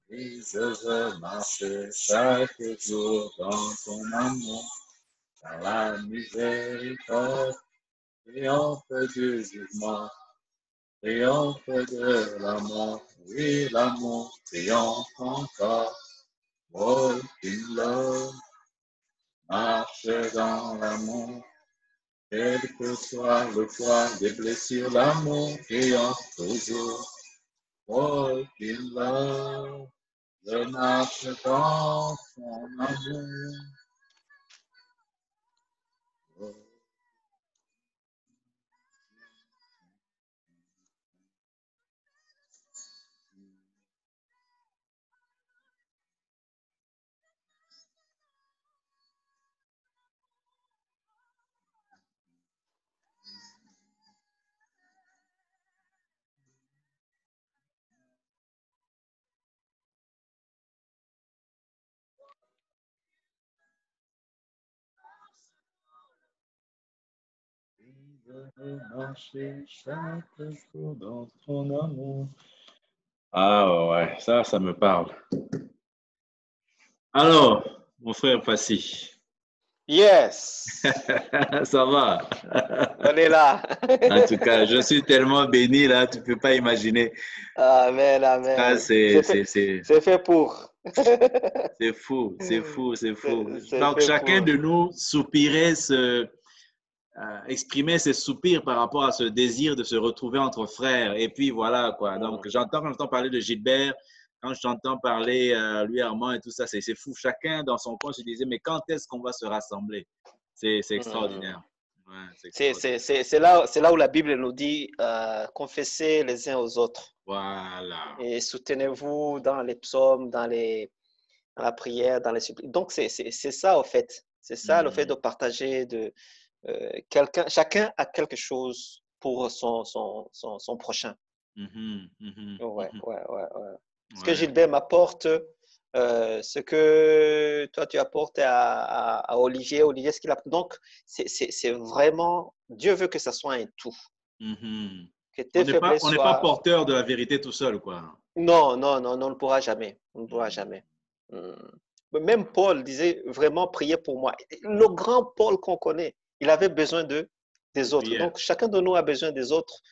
Je veux marcher chaque jour dans ton amour, dans la miséricorde, triomphe du jugement, triomphe de la mort. Oui, l'amour triomphe encore. Walking love, marche dans l'amour. Quel que soit le poids des blessures, l'amour triomphe toujours. Walking love, je marche dans ton amour. Je veux marcher chaque jour dans ton amour. Ah ouais, ça me parle. Alors, mon frère Passy, Yes, ça va? on est là. En tout cas, je suis tellement béni là, tu peux pas imaginer. Amen, Ça, amen. C'est fait pour. c'est fou, c'est fou, c'est fou. C'est Donc, fait chacun pour. de nous soupirait, exprimer ses soupirs par rapport à ce désir de se retrouver entre frères. Et puis voilà quoi. Donc, quand j'entends parler de Gilbert, quand j'entends parler lui Armand et tout ça, c'est fou. Chacun dans son coin se disait, mais quand est-ce qu'on va se rassembler? C'est extraordinaire. Ouais, c'est extraordinaire. C'est là où la Bible nous dit confessez les uns aux autres Voilà. et soutenez-vous dans les psaumes, dans la prière, dans les supplices. Donc, c'est ça, au fait. C'est ça, le fait de partager, chacun a quelque chose pour son prochain. Ouais. Ce que Gilbert m'apporte, ce que toi tu apportes à Olivier, ce qu'il apporte. Donc, c'est vraiment, Dieu veut que ça soit un tout. Que tes faiblesses On n'est pas porteur de la vérité tout seul, quoi. Non, on ne pourra jamais. On ne pourra jamais. Même Paul disait vraiment prier pour moi. Le grand Paul qu'on connaît, il avait besoin des autres. Donc, chacun de nous a besoin des autres,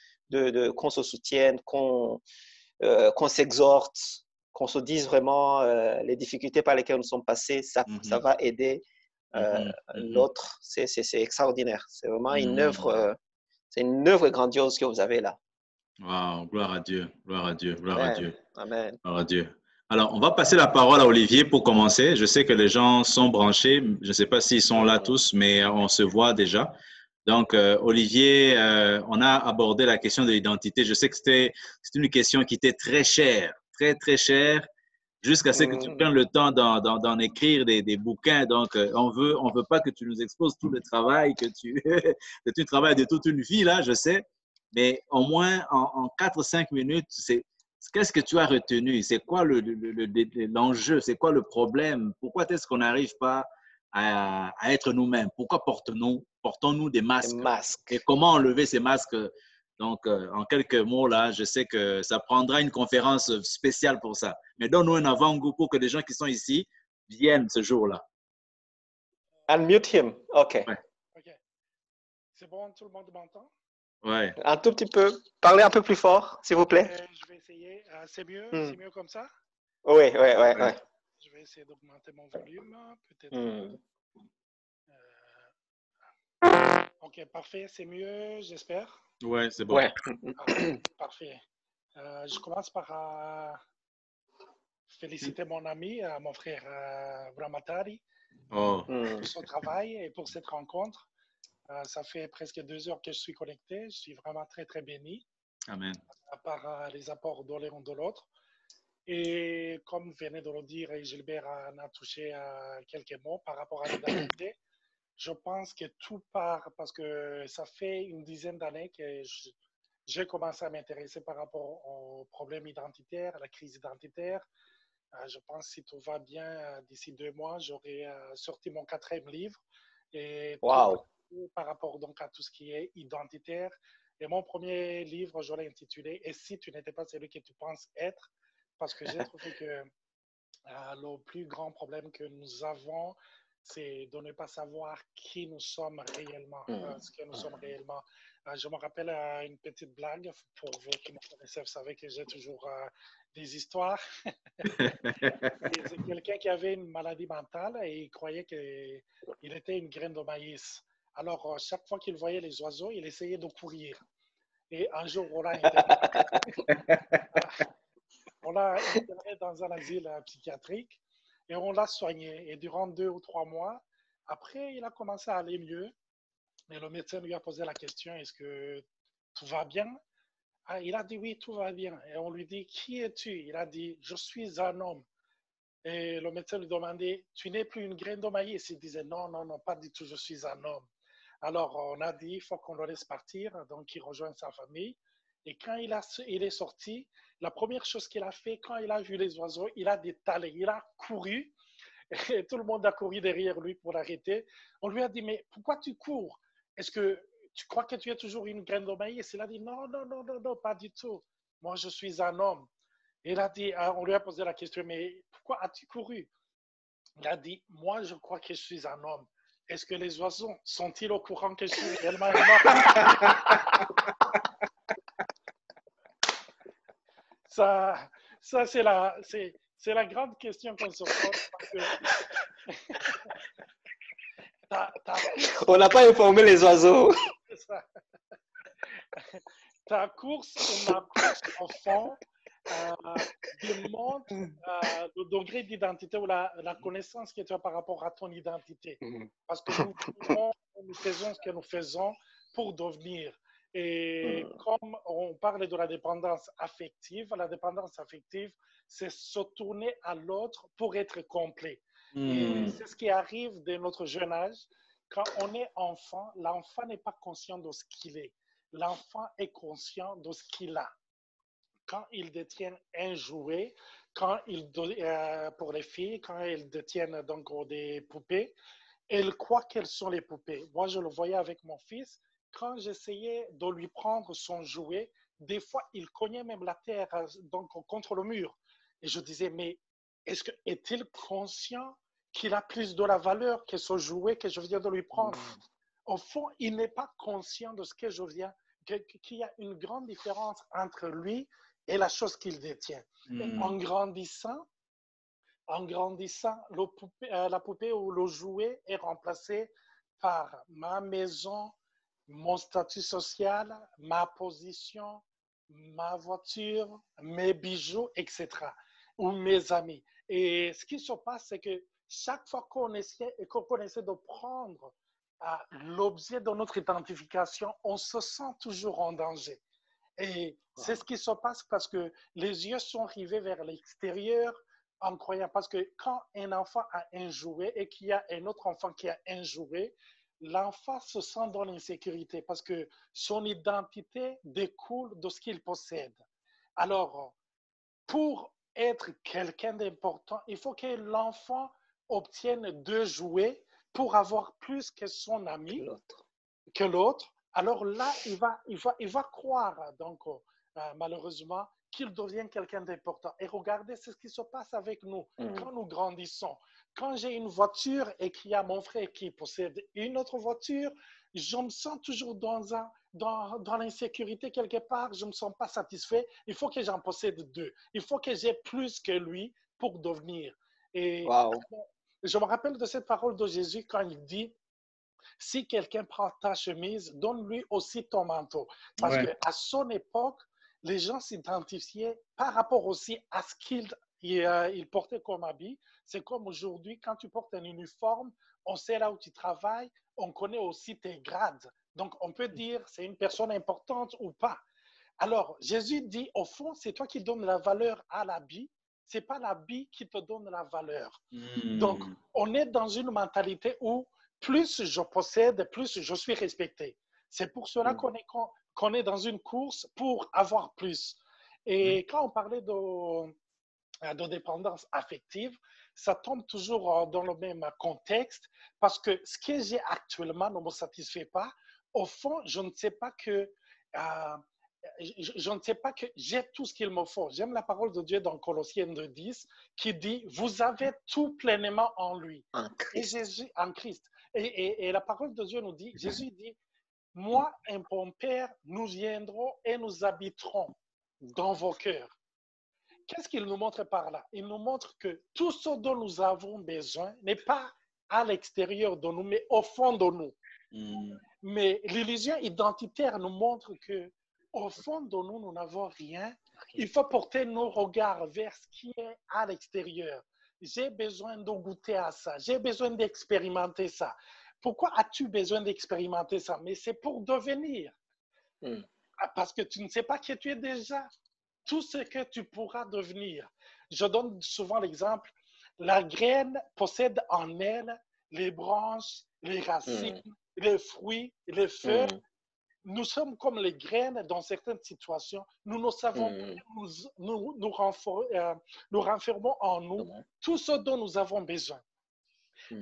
qu'on se soutienne, qu'on s'exhorte, qu'on se dise vraiment les difficultés par lesquelles nous sommes passés. Ça va aider l'autre. C'est extraordinaire. C'est vraiment une œuvre. C'est une œuvre grandiose que vous avez là. Wow, gloire à Dieu, gloire à Dieu, gloire à Dieu. Amen. Gloire à Dieu. Alors, on va passer la parole à Olivier pour commencer. Je sais que les gens sont branchés. Je ne sais pas s'ils sont là tous, mais on se voit déjà. Donc, Olivier, on a abordé la question de l'identité. Je sais que c'est une question qui était très chère, très, très chère, jusqu'à ce que tu prennes le temps d'en écrire des bouquins. Donc, on veut pas que tu nous exposes tout le travail que tu travailles de toute une vie, là, je sais. Mais au moins, en 4-5 minutes, qu'est-ce que tu as retenu? C'est quoi l'enjeu? C'est quoi le problème? Pourquoi est-ce qu'on n'arrive pas à être nous-mêmes? Pourquoi portons-nous des masques? Et comment enlever ces masques? Donc, en quelques mots, là, je sais que ça prendra une conférence spéciale pour ça. Mais donne-nous un avant-goût pour que les gens qui sont ici viennent ce jour-là. Unmute him. OK. OK. C'est bon, tout le monde m'entend? Ouais. Un tout petit peu. Parlez un peu plus fort, s'il vous plaît. Je vais essayer. C'est mieux? C'est mieux comme ça? Oui. Je vais essayer d'augmenter mon volume, peut-être. OK, parfait. C'est mieux, j'espère. Ouais, c'est bon. Ouais. Parfait. Je commence par féliciter mon ami, mon frère Vramatari, pour son travail et pour cette rencontre. Ça fait presque 2 heures que je suis connecté. Je suis vraiment très, très béni. Amen. Par les apports de l'un de l'autre. Et comme venait de le dire, Gilbert en a touché quelques mots par rapport à l'identité. Je pense que tout part parce que ça fait une dizaine d'années que j'ai commencé à m'intéresser par rapport aux problèmes identitaires, à la crise identitaire. Je pense que si tout va bien, d'ici 2 mois, j'aurai sorti mon 4e livre. Et tout par rapport donc à tout ce qui est identitaire. Et mon premier livre, je l'ai intitulé « Et si tu n'étais pas celui que tu penses être ?» parce que j'ai trouvé que le plus grand problème que nous avons, c'est de ne pas savoir qui nous sommes réellement, ce que nous sommes réellement. Je me rappelle une petite blague, pour vous qui me connaissez, vous savez que j'ai toujours des histoires. C'est quelqu'un qui avait une maladie mentale et il croyait qu'il était une graine de maïs. Alors, chaque fois qu'il voyait les oiseaux, il essayait de courir. Et un jour, on l'a interné dans un asile psychiatrique et on l'a soigné. Et durant 2 ou 3 mois, après, il a commencé à aller mieux. Et le médecin lui a posé la question, est-ce que tout va bien? Ah, il a dit oui, tout va bien. Et on lui dit, qui es-tu? Il a dit, je suis un homme. Et le médecin lui demandait, tu n'es plus une graine de maïs? Il disait, non, non, non, pas du tout, je suis un homme. Alors, on a dit, il faut qu'on le laisse partir. Donc, il rejoint sa famille. Et quand il est sorti, la première chose qu'il a fait, quand il a vu les oiseaux, il a détalé, il a couru. Et tout le monde a couru derrière lui pour l'arrêter. On lui a dit, mais pourquoi tu cours? Est-ce que tu crois que tu es toujours une graine de maïs? Il a dit, non, non, non, non, non, pas du tout. Moi, je suis un homme. Il a dit, on lui a posé la question, mais pourquoi as-tu couru? Il a dit, moi, je crois que je suis un homme. Est-ce que les oiseaux sont-ils au courant que je suis réellement un homme? Ça c'est la grande question qu'on se pose. On n'a pas informé les oiseaux. Ta course ou ma course, au fond, démontre le degré d'identité ou la connaissance que tu as par rapport à ton identité. Parce que nous faisons ce que nous faisons pour devenir. Et comme on parle de la dépendance affective, c'est se tourner à l'autre pour être complet. Et c'est ce qui arrive dès notre jeune âge. Quand on est enfant, l'enfant n'est pas conscient de ce qu'il est. L'enfant est conscient de ce qu'il a. Quand il détient un jouet, pour les filles, quand elles détiennent donc des poupées, elles croient qu'elles sont les poupées. Moi, je le voyais avec mon fils. Quand j'essayais de lui prendre son jouet, des fois, il cognait même la terre donc, contre le mur. Et je disais, mais est-il conscient qu'il a plus de la valeur que ce jouet que je viens de lui prendre? Au fond, il n'est pas conscient de ce que je viens, qu'il y a une grande différence entre lui et la chose qu'il détient. En grandissant, la poupée ou le jouet est remplacé par ma maison, mon statut social, ma position, ma voiture, mes bijoux, etc. Ou mes amis. Et ce qui se passe, c'est que chaque fois qu'on essaie de prendre l'objet de notre identification, on se sent toujours en danger. Et c'est ce qui se passe parce que les yeux sont rivés vers l'extérieur en croyant. Parce que quand un enfant a un jouet et qu'il y a un autre enfant qui a un jouet, l'enfant se sent dans l'insécurité parce que son identité découle de ce qu'il possède. Alors, pour être quelqu'un d'important, il faut que l'enfant obtienne 2 jouets pour avoir plus que son ami, que l'autre. Alors là, il va croire, donc, malheureusement, qu'il devient quelqu'un d'important. Et regardez, c'est ce qui se passe avec nous quand nous grandissons. Quand j'ai une voiture et qu'il y a mon frère qui possède une autre voiture, je me sens toujours dans l'insécurité quelque part. Je ne me sens pas satisfait. Il faut que j'en possède 2. Il faut que j'ai plus que lui pour devenir. Et je me rappelle de cette parole de Jésus quand il dit, si quelqu'un prend ta chemise, donne-lui aussi ton manteau. Parce qu'à son époque, les gens s'identifiaient par rapport aussi à ce qu'ils portaient comme habit. C'est comme aujourd'hui, quand tu portes un uniforme, on sait là où tu travailles, on connaît aussi tes grades. Donc, on peut dire c'est une personne importante ou pas. Alors, Jésus dit, au fond, c'est toi qui donnes la valeur à l'habit. Ce n'est pas l'habit qui te donne la valeur. Donc, on est dans une mentalité où plus je possède, plus je suis respecté. C'est pour cela qu'on est dans une course pour avoir plus. Et quand on parlait de dépendance affective, ça tombe toujours dans le même contexte parce que ce que j'ai actuellement ne me satisfait pas. Au fond, je ne sais pas que je ne sais pas que j'ai tout ce qu'il me faut. J'aime la parole de Dieu dans Colossiens 2:10 qui dit, vous avez tout pleinement en lui. En Et Christ. Jésus, en Christ. Et la parole de Dieu nous dit, Jésus dit, moi et mon Père, nous viendrons et nous habiterons dans vos cœurs. Qu'est-ce qu'il nous montre par là? Il nous montre que tout ce dont nous avons besoin n'est pas à l'extérieur de nous, mais au fond de nous. Mais l'illusion identitaire nous montre que au fond de nous, nous n'avons rien. Il faut porter nos regards vers ce qui est à l'extérieur. J'ai besoin de goûter à ça. J'ai besoin d'expérimenter ça. Pourquoi as-tu besoin d'expérimenter ça? Mais c'est pour devenir. Parce que tu ne sais pas qui tu es déjà. Tout ce que tu pourras devenir. Je donne souvent l'exemple. La graine possède en elle les branches, les racines, les fruits, les feuilles. Nous sommes comme les graines dans certaines situations. Nous ne savons pas, nous renfermons en nous tout ce dont nous avons besoin.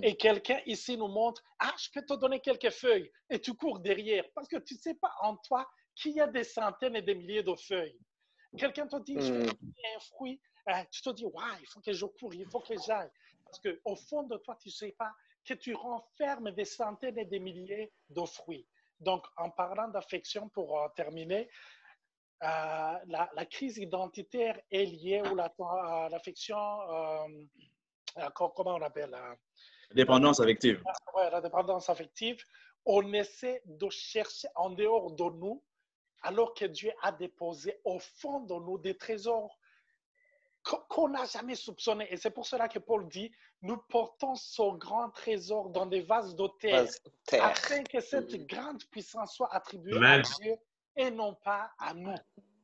Et quelqu'un ici nous montre, je peux te donner quelques feuilles. Et tu cours derrière parce que tu ne sais pas en toi qu'il y a des centaines et des milliers de feuilles. Quelqu'un te dit, je vais te donner un fruit. Tu te dis, il faut que je cours, il faut que j'aille. Parce qu'au fond de toi, tu ne sais pas que tu renfermes des centaines et des milliers de fruits. Donc, en parlant d'affection, pour terminer, la crise identitaire est liée à l'affection, comment on appelle? Dépendance affective. Oui, la dépendance affective. On essaie de chercher en dehors de nous, alors que Dieu a déposé au fond de nous des trésors qu'on n'a jamais soupçonnés. Et c'est pour cela que Paul dit, nous portons ce grand trésor dans des vases de terre, afin que cette grande puissance soit attribuée à Dieu et non pas à nous.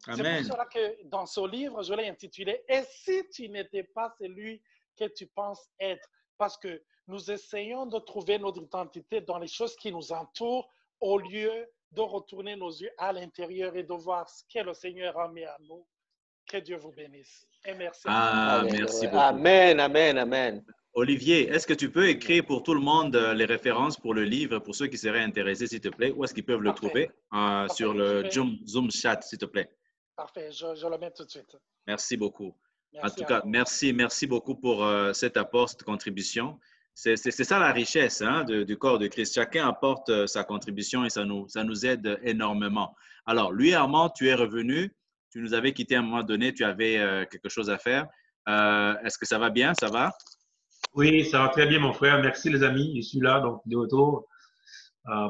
C'est pour cela que dans ce livre, je l'ai intitulé « Et si tu n'étais pas celui que tu penses être ?» Parce que nous essayons de trouver notre identité dans les choses qui nous entourent au lieu de retourner nos yeux à l'intérieur et de voir ce que le Seigneur a mis à nous. Que Dieu vous bénisse. Et merci. Merci beaucoup. Amen, amen, amen. Olivier, est-ce que tu peux écrire pour tout le monde les références pour le livre, pour ceux qui seraient intéressés, s'il te plaît? Où est-ce qu'ils peuvent le trouver? Sur le Zoom chat, s'il te plaît. Parfait, je le mets tout de suite. Merci beaucoup. Merci en tout cas, merci beaucoup pour cet apport, cette contribution. C'est ça la richesse du corps de Christ. Chacun apporte sa contribution et ça nous aide énormément. Alors, lui, Armand, tu es revenu. Tu nous avais quitté à un moment donné. Tu avais quelque chose à faire. Est-ce que ça va bien? Ça va? Oui, ça va très bien, mon frère. Merci, les amis. Je suis là, donc, de retour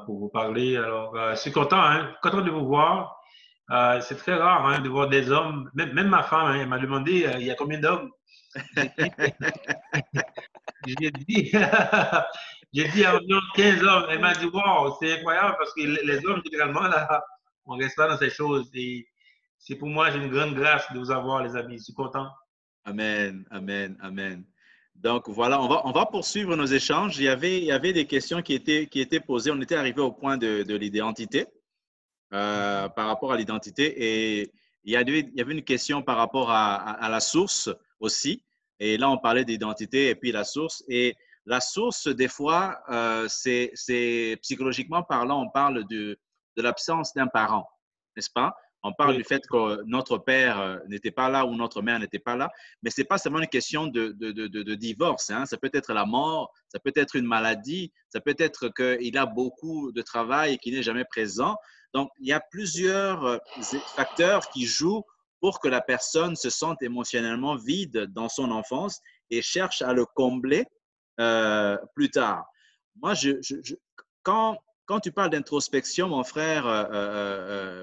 pour vous parler. Alors, je suis content, content de vous voir. C'est très rare de voir des hommes. Même ma femme, elle m'a demandé il y a combien d'hommes? J'ai dit, environ 15 hommes. Elle m'a dit, wow, c'est incroyable parce que les hommes, généralement, là, on ne reste pas dans ces choses. Et c'est pour moi, j'ai une grande grâce de vous avoir, les amis. Je suis content. Amen, amen, amen. Donc, voilà, on va poursuivre nos échanges. Il y avait des questions qui étaient posées. On était arrivé au point de l'identité, par rapport à l'identité. Et il y avait une question par rapport à la source aussi. Et là, on parlait d'identité et puis la source. Et la source, des fois, c'est psychologiquement parlant, on parle de l'absence d'un parent, n'est-ce pas? On parle du fait que notre père n'était pas là ou notre mère n'était pas là, mais ce n'est pas seulement une question de divorce. Ça peut être la mort, ça peut être une maladie, ça peut être qu'il a beaucoup de travail et qu'il n'est jamais présent. Donc, il y a plusieurs facteurs qui jouent pour que la personne se sente émotionnellement vide dans son enfance et cherche à le combler plus tard. Moi, quand tu parles d'introspection, mon frère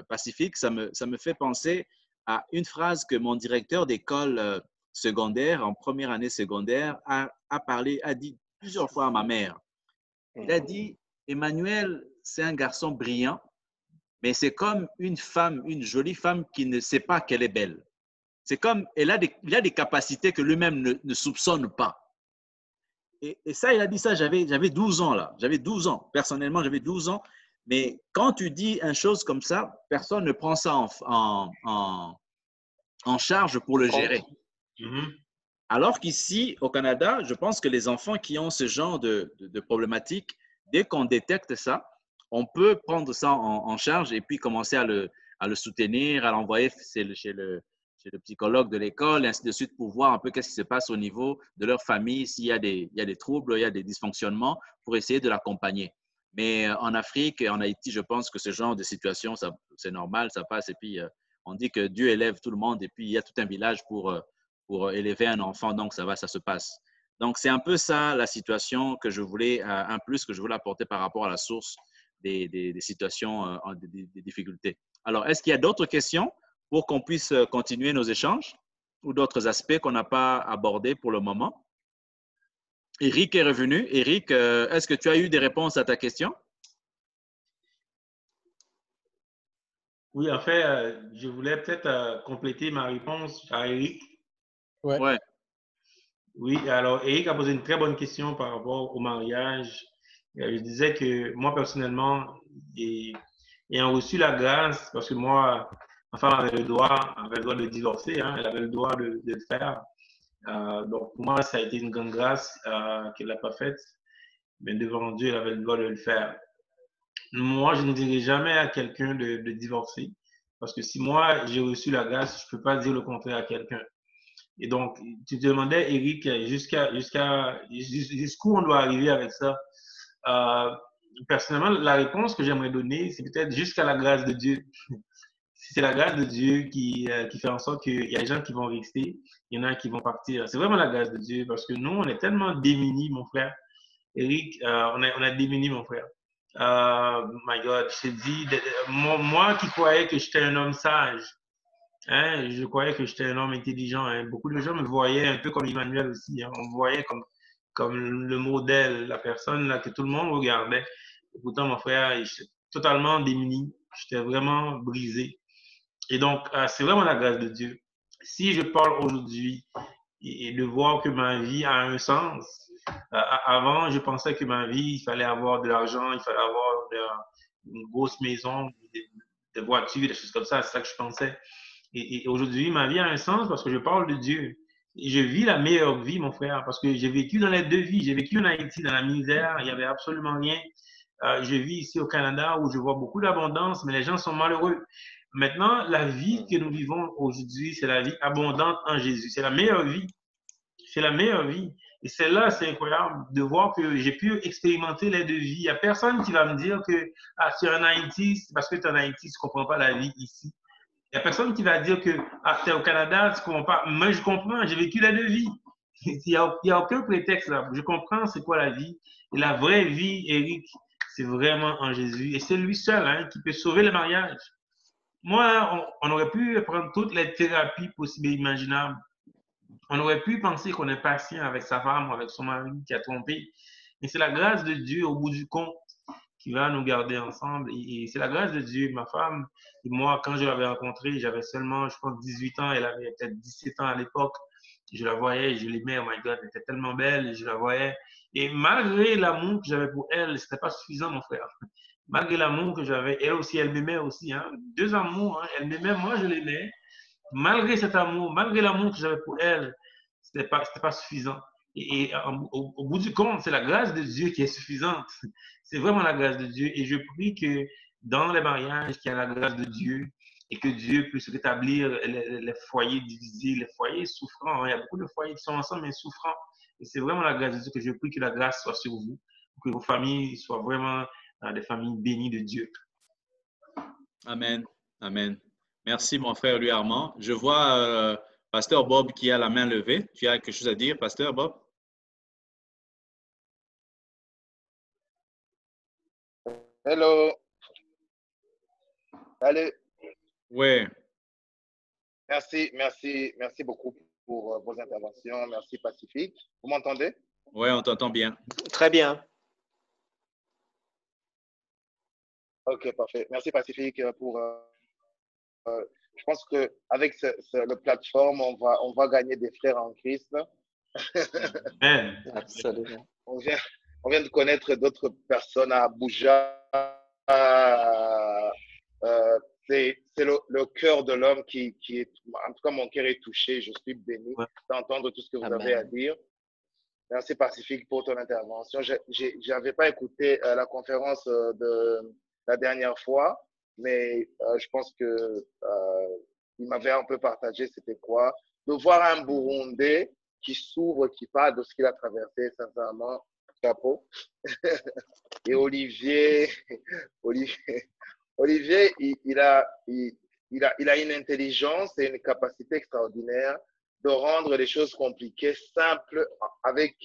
Pacifique, ça me fait penser à une phrase que mon directeur d'école secondaire, en première année secondaire, a dit plusieurs fois à ma mère. Il a dit, Emmanuel, c'est un garçon brillant, mais c'est comme une femme, une jolie femme qui ne sait pas qu'elle est belle. C'est comme, il a des capacités que lui-même ne soupçonne pas. Et ça, il a dit ça, j'avais 12 ans là. J'avais 12 ans. Personnellement, j'avais 12 ans. Mais quand tu dis une chose comme ça, personne ne prend ça en charge pour le gérer. Alors qu'ici, au Canada, je pense que les enfants qui ont ce genre de problématique, dès qu'on détecte ça, on peut prendre ça en charge et puis commencer à à le soutenir, à l'envoyer chez le psychologue de l'école, et ainsi de suite, pour voir un peu qu'est-ce qui se passe au niveau de leur famille, s'il y a il y a des troubles, il y a des dysfonctionnements, pour essayer de l'accompagner. Mais en Afrique et en Haïti, je pense que ce genre de situation, c'est normal, ça passe. Et puis, on dit que Dieu élève tout le monde, et puis il y a tout un village pour élever un enfant, donc ça se passe. Donc, c'est un peu ça la situation que je voulais, un plus que je voulais apporter par rapport à la source des situations, des difficultés. Alors, est-ce qu'il y a d'autres questions pour qu'on puisse continuer nos échanges ou d'autres aspects qu'on n'a pas abordés pour le moment? Eric est revenu. Eric, est-ce que tu as eu des réponses à ta question? Oui, en fait, je voulais peut-être compléter ma réponse à Eric. Ouais. Ouais. Oui, alors Eric a posé une très bonne question par rapport au mariage. Je disais que moi, personnellement, ayant reçu la grâce, parce que moi, ma femme avait le droit de divorcer, hein, elle avait le droit de le faire. Donc, pour moi, ça a été une grande grâce qu'elle n'a pas faite, mais devant Dieu, elle avait le droit de le faire. Moi, je ne dirais jamais à quelqu'un de divorcer, parce que si moi, j'ai reçu la grâce, je ne peux pas dire le contraire à quelqu'un. Et donc, tu te demandais, Eric, jusqu'où on doit arriver avec ça. Personnellement, la réponse que j'aimerais donner, c'est peut-être jusqu'à la grâce de Dieu. C'est la grâce de Dieu qui fait en sorte qu'il y a des gens qui vont rester, il y en a qui vont partir. C'est vraiment la grâce de Dieu parce que nous, on est tellement démunis, mon frère. Eric, on a démunis, mon frère. My God, je te dis, moi qui croyais que j'étais un homme sage, hein, je croyais que j'étais un homme intelligent. Hein. Beaucoup de gens me voyaient un peu comme Emmanuel aussi. Hein. On me voyait comme le modèle, la personne là, que tout le monde regardait. Et pourtant, mon frère, j'étais totalement démuni. J'étais vraiment brisé. Et donc, c'est vraiment la grâce de Dieu. Si je parle aujourd'hui et de voir que ma vie a un sens, avant, je pensais que ma vie, il fallait avoir de l'argent, il fallait avoir une grosse maison, des voitures, des choses comme ça. C'est ça que je pensais. Et aujourd'hui, ma vie a un sens parce que je parle de Dieu. Et je vis la meilleure vie, mon frère, parce que j'ai vécu dans les deux vies. J'ai vécu en Haïti, dans la misère, il n'y avait absolument rien. Je vis ici au Canada où je vois beaucoup d'abondance, mais les gens sont malheureux. Maintenant, la vie que nous vivons aujourd'hui, c'est la vie abondante en Jésus. C'est la meilleure vie. C'est la meilleure vie. Et celle-là, c'est incroyable de voir que j'ai pu expérimenter les deux vies. Il n'y a personne qui va me dire que tu es en Haïti, c'est parce que tu es en Haïti, tu ne comprends pas la vie ici. Il n'y a personne qui va dire que tu es au Canada, tu ne comprends pas. Moi, je comprends, j'ai vécu la deux vies. Il n'y a aucun prétexte là. Je comprends c'est quoi la vie. Et la vraie vie, Eric, c'est vraiment en Jésus. Et c'est lui seul hein, qui peut sauver le mariage. Moi, on aurait pu prendre toutes les thérapies possibles et imaginables. On aurait pu penser qu'on est patient avec sa femme ou avec son mari qui a trompé. Mais c'est la grâce de Dieu au bout du compte qui va nous garder ensemble. Et c'est la grâce de Dieu. Ma femme et moi, quand je l'avais rencontrée, j'avais seulement, je pense, 18 ans. Elle avait peut-être 17 ans à l'époque. Je la voyais, je l'aimais. Oh my God, elle était tellement belle. Je la voyais. Et malgré l'amour que j'avais pour elle, c'était pas suffisant, mon frère. Malgré l'amour que j'avais, elle aussi, elle m'aimait aussi. Hein. Deux amours. Hein. Elle m'aimait, moi, je l'aimais. Malgré cet amour, malgré l'amour que j'avais pour elle, c'était pas suffisant. Et au bout du compte, c'est la grâce de Dieu qui est suffisante. C'est vraiment la grâce de Dieu. Et je prie que dans les mariages, qu'il y a la grâce de Dieu et que Dieu puisse rétablir les foyers divisés, les foyers souffrants. Il y a beaucoup de foyers qui sont ensemble, mais souffrants. Et c'est vraiment la grâce de Dieu que je prie que la grâce soit sur vous, que vos familles soient vraiment des familles bénies de Dieu. Amen. Amen. Merci, mon frère Louis Armand. Je vois Pasteur Bob qui a la main levée. Tu as quelque chose à dire, Pasteur Bob? Hello. Salut. Oui. Merci beaucoup pour vos interventions. Merci Pacifique. Vous m'entendez? Oui, on t'entend bien. Très bien. Ok, parfait. Merci Pacifique pour. Je pense que avec le plateforme, on va gagner des frères en Christ. Absolument. On vient de connaître d'autres personnes à Abuja. C'est le cœur de l'homme qui est, en tout cas, mon cœur est touché. Je suis béni d'entendre tout ce que vous avez à dire. Merci Pacifique pour ton intervention. Je n'avais pas écouté la conférence de la dernière fois, mais je pense que il m'avait un peu partagé c'était quoi. De voir un Burundais qui s'ouvre, qui parle de ce qu'il a traversé, sincèrement, chapeau. Et Olivier, Olivier, Olivier il a une intelligence et une capacité extraordinaire de rendre les choses compliquées simples avec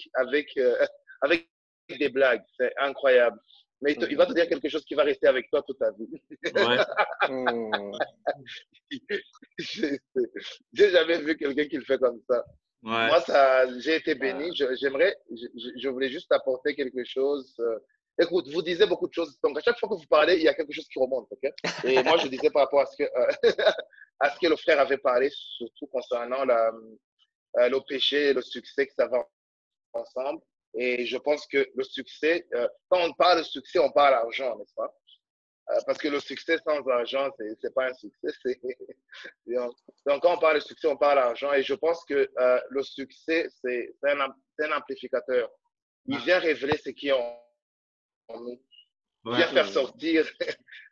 des blagues. C'est incroyable. Mais il va te dire quelque chose qui va rester avec toi toute ta vie. Ouais. J'ai jamais vu quelqu'un qui le fait comme ça. Ouais. Moi, j'ai été béni. Je voulais juste apporter quelque chose. Écoute, vous disiez beaucoup de choses. Donc, à chaque fois que vous parlez, il y a quelque chose qui remonte. Okay? Et moi, je disais par rapport à à ce que le frère avait parlé, surtout concernant le péché et le succès que ça va ensemble. Et je pense que le succès, quand on parle de succès, on parle d'argent, n'est-ce pas? Parce que le succès sans argent, c'est pas un succès. Donc, quand on parle de succès, on parle d'argent. Et je pense que le succès, c'est un amplificateur. Il vient révéler ce qui est en nous. Il vient faire sortir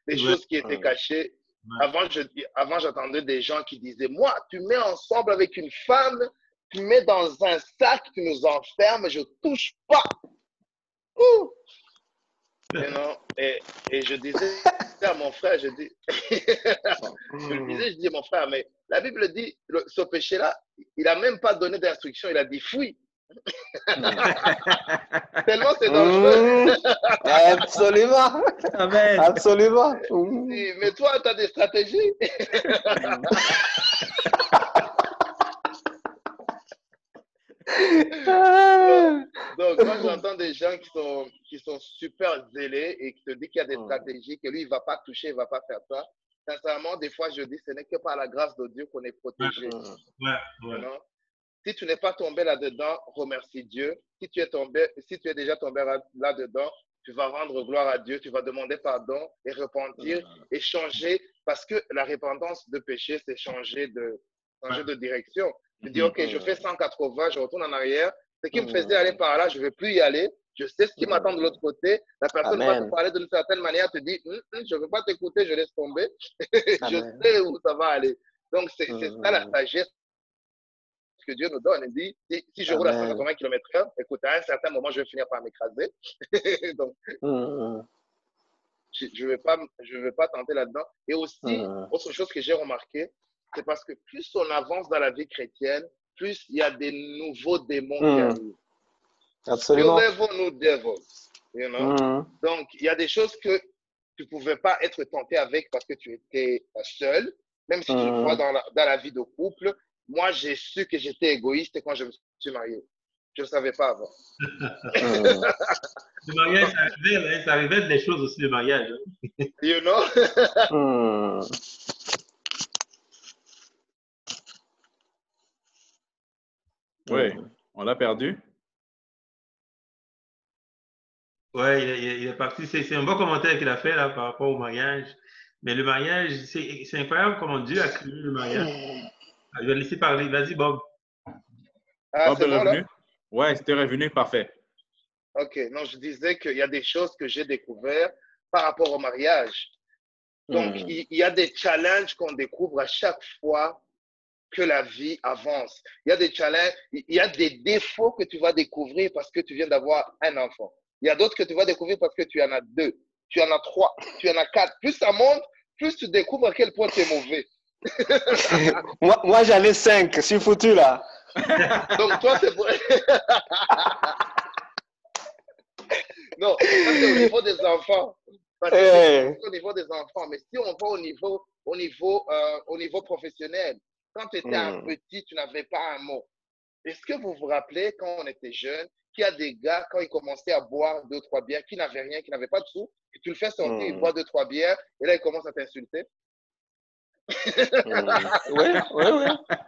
des choses qui étaient cachées. Avant, j'entendais des gens qui disaient, moi, tu mets ensemble avec une femme, tu mets dans un sac, tu nous enfermes, je touche pas. Ouh. Et je disais à mon frère, je dis à mon frère, mais la Bible dit, ce péché-là, il n'a même pas donné d'instruction, il a dit fuis. Tellement c'est dangereux. Absolument. Amen. Absolument. Mais toi, tu as des stratégies. Donc, quand j'entends des gens qui sont super zélés et qui te disent qu'il y a des stratégies, que lui, il ne va pas toucher, il ne va pas faire ça, sincèrement, des fois, je dis, ce n'est que par la grâce de Dieu qu'on est protégé. Si tu n'es pas tombé là-dedans, remercie Dieu. Si tu es déjà tombé là-dedans, tu vas rendre gloire à Dieu, tu vas demander pardon et repentir et changer, parce que la repentance de péché, c'est changer de direction. Tu dis, OK, je fais 180, je retourne en arrière. Ce qui me faisait aller par là, je ne vais plus y aller. Je sais ce qui m'attend de l'autre côté. La personne va te parler d'une certaine manière, te dit, je ne veux pas t'écouter, je laisse tomber. Je sais où ça va aller. Donc, c'est ça la sagesse que Dieu nous donne. Il dit, si je roule à 180 km/h, écoute, à un certain moment, je vais finir par m'écraser. Donc, je ne vais pas tenter là-dedans. Et aussi, autre chose que j'ai remarqué, c'est parce que plus on avance dans la vie chrétienne, plus il y a des nouveaux démons qui arrivent. Absolument. You never know devils, you know? Donc, il y a des choses que tu ne pouvais pas être tenté avec parce que tu étais seul, même si tu le vois dans la vie de couple. Moi, j'ai su que j'étais égoïste quand je me suis marié. Je ne savais pas avant. Le mariage, ça révèle des choses aussi, le mariage. You know? Oui, on l'a perdu. Oui, il est parti. C'est un bon commentaire qu'il a fait là par rapport au mariage. Mais le mariage, c'est incroyable comment Dieu a créé le mariage. Je vais laisser parler. Vas-y, Bob. Ah, Bob est revenu? Ouais, c'était revenu, parfait. OK. Non, je disais qu'il y a des choses que j'ai découvertes par rapport au mariage. Donc, il y a des challenges qu'on découvre à chaque fois que la vie avance. Il y a des challenges, il y a des défauts que tu vas découvrir parce que tu viens d'avoir un enfant. Il y a d'autres que tu vas découvrir parce que tu en as 2, tu en as 3, tu en as 4. Plus ça monte, plus tu découvres à quel point tu es mauvais. moi j'en ai 5, je suis foutu là. Donc toi, c'est pour... Non, ça c'est au niveau des enfants. Parce que c'est au niveau des enfants. Mais si on va au niveau professionnel, quand tu étais un petit, tu n'avais pas un mot. Est-ce que vous vous rappelez quand on était jeune, qu'il y a des gars, quand ils commençaient à boire 2-3 bières, qui n'avaient rien, qui n'avaient pas de sous, que tu le fais sortir, il boit 2-3 bières, et là, il commence à t'insulter.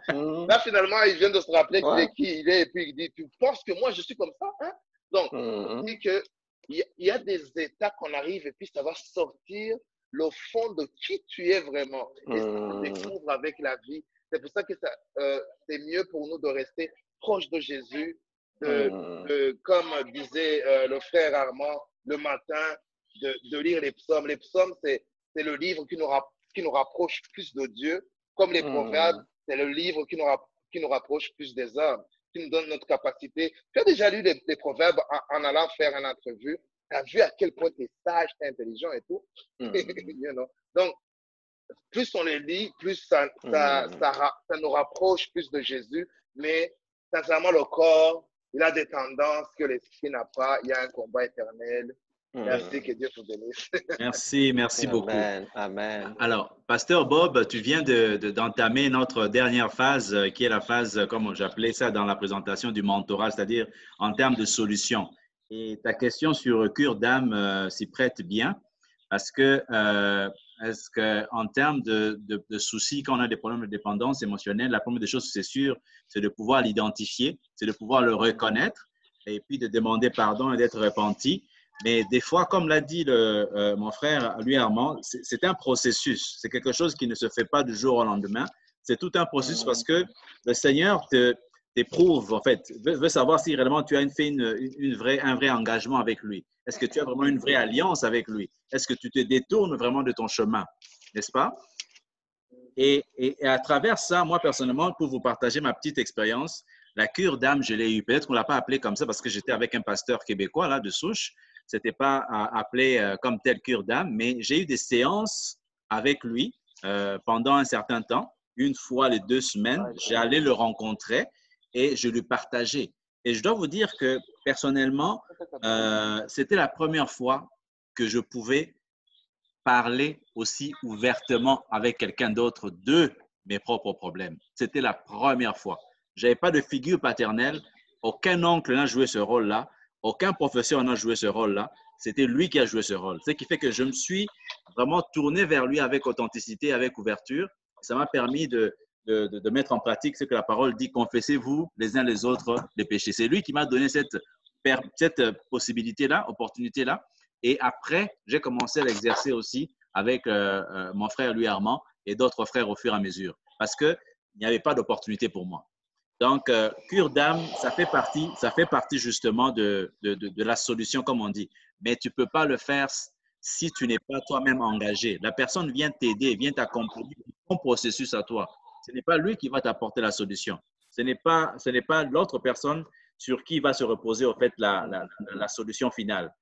Là, finalement, il vient de se rappeler qui il est, et puis il dit, tu penses que moi, je suis comme ça, hein? Donc, on dit qu'il y a des états qu'on arrive, et puis ça va sortir le fond de qui tu es vraiment. Et ça se découvre avec la vie. C'est pour ça que c'est mieux pour nous de rester proche de Jésus, comme disait le frère Armand, le matin, de lire les psaumes. Les psaumes, c'est le livre qui nous rapproche plus de Dieu, comme les proverbes, c'est le livre qui nous rapproche plus des hommes, qui nous donne notre capacité. Tu as déjà lu les proverbes en allant faire une entrevue, tu as vu à quel point tu es sage, tu es intelligent et tout. You know? Donc, plus on les lit, plus ça nous rapproche plus de Jésus, mais sincèrement, le corps, il a des tendances que l'esprit n'a pas. Il y a un combat éternel. Merci, que Dieu vous bénisse. Merci beaucoup. Amen. Alors, Pasteur Bob, tu viens d'entamer notre dernière phase, qui est la phase, comme j'appelais ça dans la présentation, du mentorat, c'est-à-dire en termes de solutions. Et ta question sur cure d'âme s'y prête bien, parce que est-ce qu'en termes de soucis, quand on a des problèmes de dépendance émotionnelle, la première des choses, c'est sûr, c'est de pouvoir l'identifier, c'est de pouvoir le reconnaître et puis de demander pardon et d'être repenti. Mais des fois, comme l'a dit mon frère, lui Armand, c'est un processus. C'est quelque chose qui ne se fait pas du jour au lendemain. C'est tout un processus parce que le Seigneur t'éprouve, en fait, veut savoir si réellement tu as fait un vrai engagement avec lui. Est-ce que tu as vraiment une vraie alliance avec lui? Est-ce que tu te détournes vraiment de ton chemin? N'est-ce pas? Et à travers ça, moi, personnellement, pour vous partager ma petite expérience, la cure d'âme, je l'ai eue. Peut-être qu'on ne l'a pas appelée comme ça parce que j'étais avec un pasteur québécois, là, de souche. Ce n'était pas appelé comme telle cure d'âme, mais j'ai eu des séances avec lui pendant un certain temps. Une fois les 2 semaines, j'allais le rencontrer et je lui partageais. Et je dois vous dire que personnellement, c'était la première fois que je pouvais parler aussi ouvertement avec quelqu'un d'autre de mes propres problèmes. C'était la première fois. Je n'avais pas de figure paternelle. Aucun oncle n'a joué ce rôle-là. Aucun professeur n'a joué ce rôle-là. C'était lui qui a joué ce rôle. Ce qui fait que je me suis vraiment tourné vers lui avec authenticité, avec ouverture. Ça m'a permis de mettre en pratique ce que la parole dit. Confessez-vous les uns les autres les péchés. C'est lui qui m'a donné cette possibilité-là, opportunité-là. Et après, j'ai commencé à l'exercer aussi avec mon frère Louis Armand et d'autres frères au fur et à mesure. Parce qu'il n'y avait pas d'opportunité pour moi. Donc, cure d'âme, ça fait partie justement de la solution, comme on dit. Mais tu ne peux pas le faire si tu n'es pas toi-même engagé. La personne vient t'aider, vient t'accompagner dans ton processus à toi. Ce n'est pas lui qui va t'apporter la solution. Ce n'est pas l'autre personne sur qui va se reposer, au fait, la solution finale.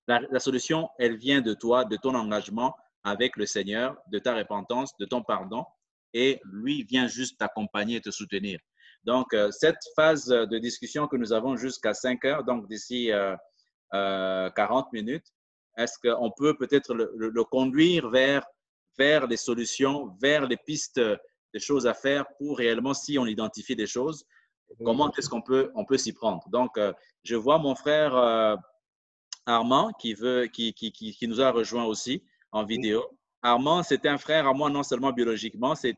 La solution, elle vient de toi, de ton engagement avec le Seigneur, de ta repentance, de ton pardon. Et lui vient juste t'accompagner et te soutenir. Donc, cette phase de discussion que nous avons jusqu'à 5 heures, donc d'ici 40 minutes, est-ce qu'on peut peut-être le conduire vers les solutions, vers les pistes des choses à faire pour réellement, si on identifie des choses, comment est-ce qu'on peut s'y prendre? Donc, je vois mon frère Armand qui nous a rejoint aussi en vidéo. Armand, c'est un frère à moi, non seulement biologiquement, c'est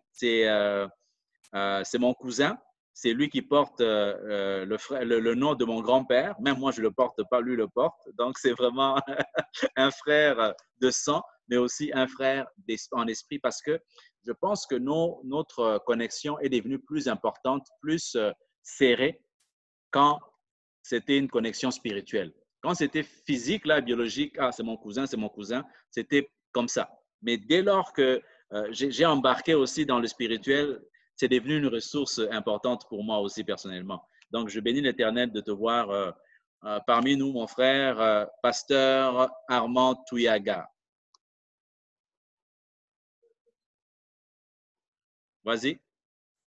mon cousin. C'est lui qui porte le nom de mon grand-père. Même moi, je ne le porte pas, lui le porte. Donc, c'est vraiment un frère de sang, mais aussi un frère en esprit parce que je pense que notre connexion est devenue plus importante, plus serrée quand c'était une connexion spirituelle. Quand c'était physique, là, biologique, c'est mon cousin, c'était comme ça. Mais dès lors que j'ai embarqué aussi dans le spirituel, c'est devenu une ressource importante pour moi aussi personnellement. Donc, je bénis l'Éternel de te voir parmi nous, mon frère, pasteur Armand Touyaga. Vas-y.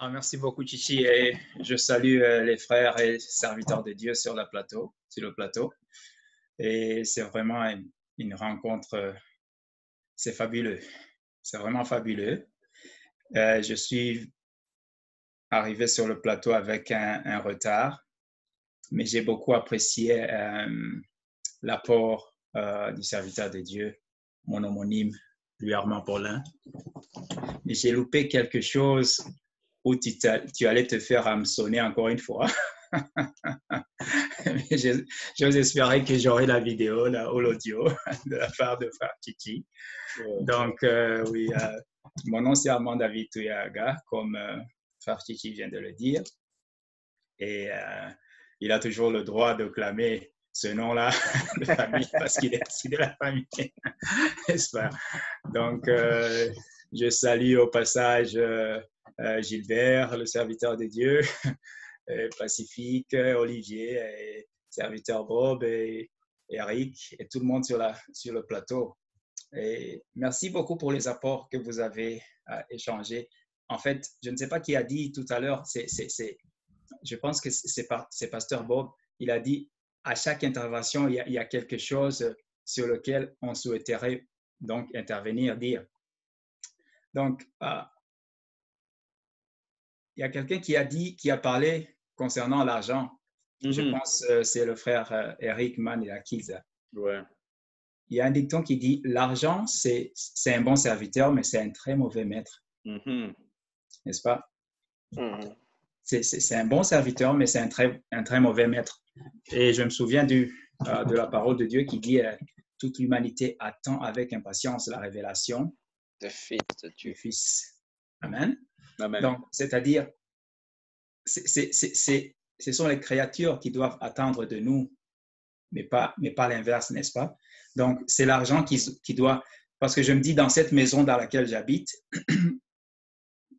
Merci beaucoup, Chichi. Et je salue les frères et serviteurs de Dieu sur le plateau. Et c'est vraiment une rencontre, c'est fabuleux. C'est vraiment fabuleux. Je suis arrivé sur le plateau avec un retard, mais j'ai beaucoup apprécié l'apport du serviteur de Dieu, mon homonyme, Louis Armand Paulin. Mais j'ai loupé quelque chose où tu allais te faire hameçonner encore une fois. J'ose espérer que j'aurai la vidéo là, ou l'audio de la part de Frère Chichi. Donc, oui, mon nom c'est Armand David Touyaga, comme Frère Chichi vient de le dire. Et il a toujours le droit de clamer ce nom-là de famille parce qu'il est issu de la famille, n'est-ce pas? Donc, je salue au passage Gilbert, le serviteur de Dieu, Pacifique, Olivier, et serviteur Bob et Eric et tout le monde sur le plateau. Et merci beaucoup pour les apports que vous avez échangés. En fait, je ne sais pas qui a dit tout à l'heure, je pense que c'est Pasteur Bob, il a dit à chaque intervention, il y a quelque chose sur lequel on souhaiterait donc intervenir, dire. Donc, il y a quelqu'un qui a parlé concernant l'argent. Je pense que c'est le frère Eric Manilakiza. Ouais. Il y a un dicton qui dit « L'argent, c'est un bon serviteur, mais c'est un très mauvais maître. N'est-ce pas? C'est un bon serviteur, mais c'est un très mauvais maître. Et je me souviens de la parole de Dieu qui dit « Toute l'humanité attend avec impatience la révélation du Fils. » Amen. Amen. Donc, c'est-à-dire, ce sont les créatures qui doivent attendre de nous, mais pas l'inverse, n'est-ce pas? Donc, c'est l'argent qui doit... Parce que je me dis, dans cette maison dans laquelle j'habite,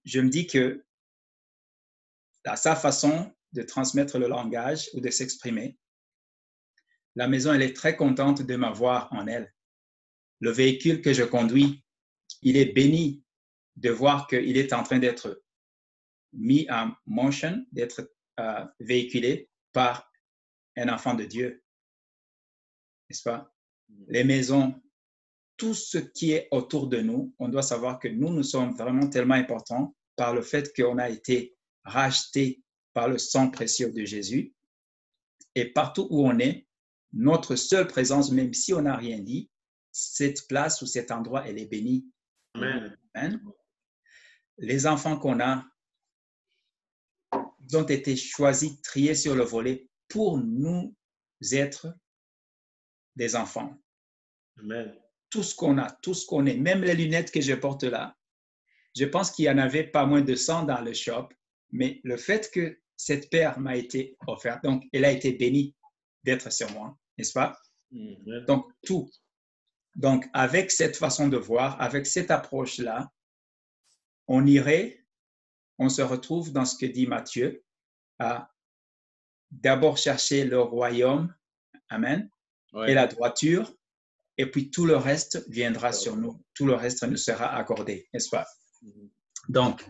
je me dis que sa façon de transmettre le langage ou de s'exprimer, la maison, elle est très contente de m'avoir en elle. Le véhicule que je conduis, il est béni de voir qu'il est en train d'être mis en motion, d'être véhiculé par un enfant de Dieu. N'est-ce pas? Les maisons, tout ce qui est autour de nous, on doit savoir que nous sommes vraiment tellement importants par le fait qu'on a été rachetés par le sang précieux de Jésus. Et partout où on est, notre seule présence, même si on n'a rien dit, cette place ou cet endroit, elle est bénie. Amen. Amen. Les enfants qu'on a, ils ont été choisis, triés sur le volet pour nous être des enfants. Amen. Tout ce qu'on a, tout ce qu'on est, même les lunettes que je porte là, je pense qu'il n'y en avait pas moins de 100 dans le shop, mais le fait que cette paire m'a été offerte, donc elle a été bénie d'être sur moi, n'est-ce pas? Amen. Donc, tout. Donc, avec cette façon de voir, avec cette approche-là, on se retrouve dans ce que dit Matthieu, à d'abord chercher le royaume, amen, Ouais. et la droiture, et puis tout le reste viendra sur nous, tout le reste nous sera accordé, n'est-ce pas? Donc,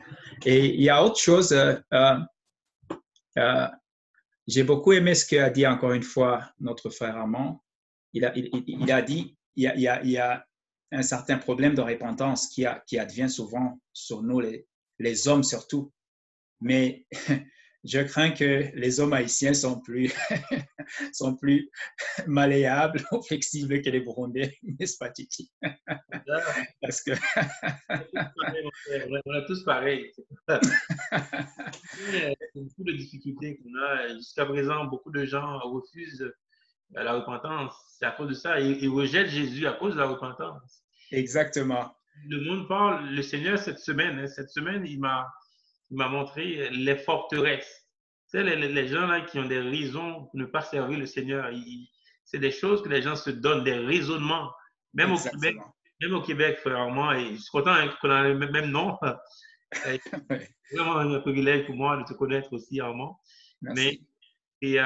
et il y a autre chose, j'ai beaucoup aimé ce qu'a dit encore une fois notre frère Armand. Il a dit, il y a un certain problème de repentance qui advient souvent sur nous, les hommes surtout. Mais je crains que les hommes haïtiens sont plus malléables ou flexibles que les Burundais, n'est-ce pas, Titi? Parce que... on est tous pareils. Il y a beaucoup de difficultés qu'on a. Jusqu'à présent, beaucoup de gens refusent la repentance. C'est à cause de ça. Ils rejettent Jésus à cause de la repentance. Exactement. Le monde parle, le Seigneur, cette semaine, il m'a montré les forteresses. Tu sais, les gens là qui ont des raisons pour ne pas servir le Seigneur, c'est des choses que les gens se donnent, des raisonnements. Même au Québec, frère Armand, et je suis content qu'on a le même nom. C'est vraiment un privilège pour moi de te connaître aussi, Armand. Merci. Mais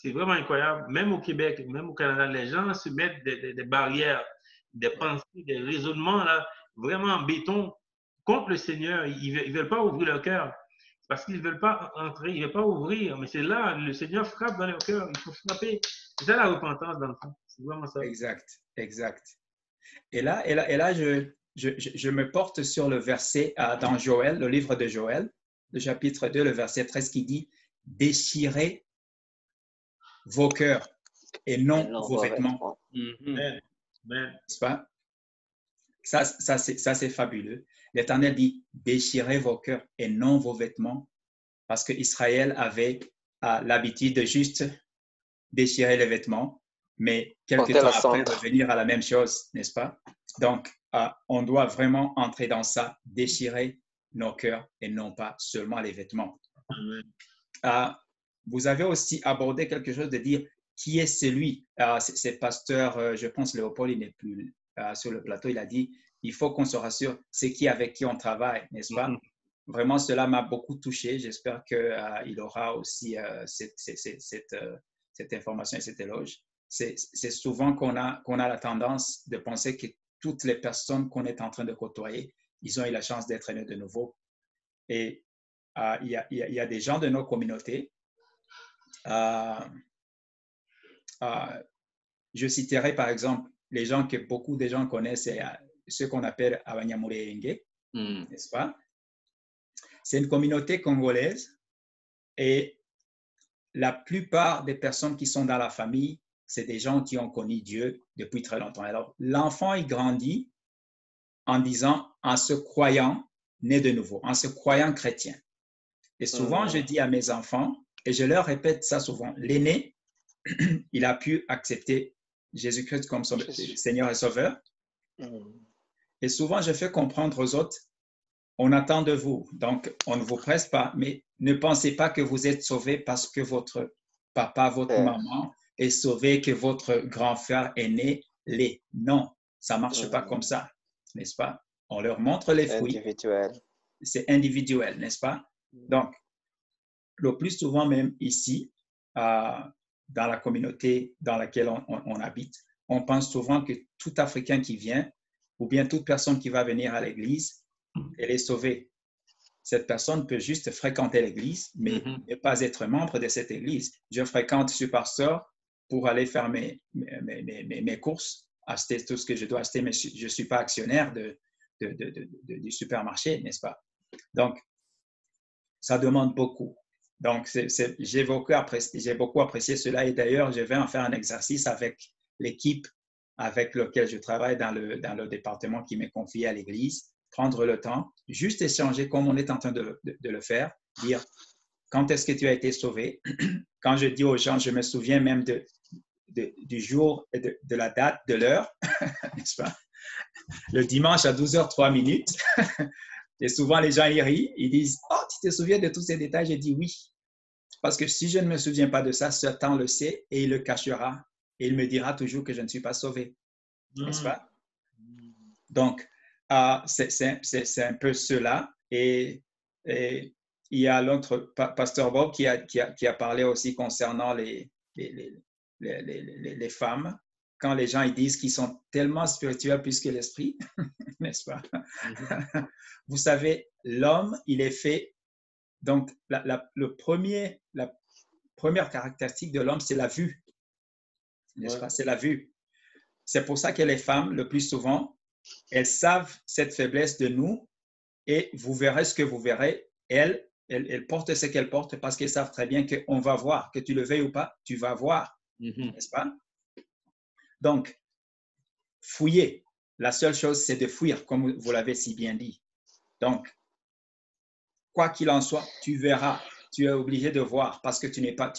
c'est vraiment incroyable. Même au Québec, même au Canada, les gens se mettent des barrières, des pensées, des raisonnements là, vraiment en béton contre le Seigneur. Ils ne veulent pas ouvrir leur cœur parce qu'ils ne veulent pas entrer, ils ne veulent pas ouvrir. Mais c'est là, le Seigneur frappe dans leur cœur. Il faut frapper. C'est ça la repentance, dans le fond. C'est vraiment ça. Exact. Et là je me porte sur le verset dans Joël, le livre de Joël, le chapitre 2, le verset 13 qui dit « Déchirez vos cœurs et non vos vêtements. » N'est-ce pas? Ça c'est fabuleux. L'Éternel dit « Déchirez vos cœurs et non vos vêtements » parce qu'Israël avait l'habitude de juste déchirer les vêtements, mais quelque temps après revenir à la même chose, n'est-ce pas? Donc, on doit vraiment entrer dans ça, déchirer nos cœurs et non pas seulement les vêtements. Vous avez aussi abordé quelque chose de dire qui est celui, c'est pasteur, je pense Léopold, il n'est plus sur le plateau, il a dit, il faut qu'on se rassure, c'est qui avec qui on travaille, n'est-ce pas? Vraiment, cela m'a beaucoup touché. J'espère qu'il aura aussi cette information et cet éloge. C'est souvent qu'on a la tendance de penser que toutes les personnes qu'on est en train de côtoyer, ils ont eu la chance d'être nés de nouveau. Et il y a des gens de nos communautés. Je citerai par exemple les gens que beaucoup de gens connaissent, c'est ceux qu'on appelle Abanyamulenge, n'est-ce pas? C'est une communauté congolaise et la plupart des personnes qui sont dans la famille, c'est des gens qui ont connu Dieu depuis très longtemps. Alors, l'enfant, il grandit en disant, en se croyant né de nouveau, en se croyant chrétien. Et souvent, je dis à mes enfants, et je leur répète ça souvent, l'aîné, il a pu accepter Jésus-Christ comme son Seigneur et Sauveur. Et souvent, je fais comprendre aux autres, on attend de vous, donc on ne vous presse pas, mais ne pensez pas que vous êtes sauvé parce que votre papa, votre maman est sauvé, que votre grand frère aîné l'est. Non, ça ne marche pas comme ça, n'est-ce pas? On leur montre les fruits. C'est individuel, n'est-ce pas? Donc, le plus souvent même ici, dans la communauté dans laquelle on habite, on pense souvent que tout Africain qui vient, ou bien toute personne qui va venir à l'église, elle est sauvée. Cette personne peut juste fréquenter l'église, mais ne pas être membre de cette église. Je fréquente ce pasteur pour aller faire mes courses, acheter tout ce que je dois acheter, mais je ne suis pas actionnaire du supermarché, n'est-ce pas? Donc, ça demande beaucoup. Donc, j'ai beaucoup apprécié cela et d'ailleurs, je vais en faire un exercice avec l'équipe avec laquelle je travaille dans le département qui m'est confié à l'église. Prendre le temps, juste échanger comme on est en train de le faire, dire quand est-ce que tu as été sauvé. Quand je dis aux gens, je me souviens même du jour, de la date, de l'heure, n'est-ce pas? Le dimanche à 12h03. Et souvent, les gens y rient, ils disent « Oh, tu te souviens de tous ces détails ?» J'ai dit « Oui. » Parce que si je ne me souviens pas de ça, Satan le sait et il le cachera. Et il me dira toujours que je ne suis pas sauvé. N'est-ce pas? Donc, c'est un peu cela. Et il y a l'autre, Pasteur Bob, qui a parlé aussi concernant les femmes. Quand les gens ils disent qu'ils sont tellement spirituels plus que l'esprit, n'est-ce pas? Vous savez, l'homme, il est fait. Donc, la première caractéristique de l'homme, c'est la vue. N'est-ce pas? C'est la vue. C'est pour ça que les femmes, le plus souvent, elles savent cette faiblesse de nous et vous verrez ce que vous verrez. Elles portent ce qu'elles portent parce qu'elles savent très bien qu'on va voir, que tu le veuilles ou pas, tu vas voir, n'est-ce pas? Donc, fouiller. La seule chose, c'est de fuir, comme vous l'avez si bien dit. Donc, quoi qu'il en soit, tu verras. Tu es obligé de voir parce que tu n'es pas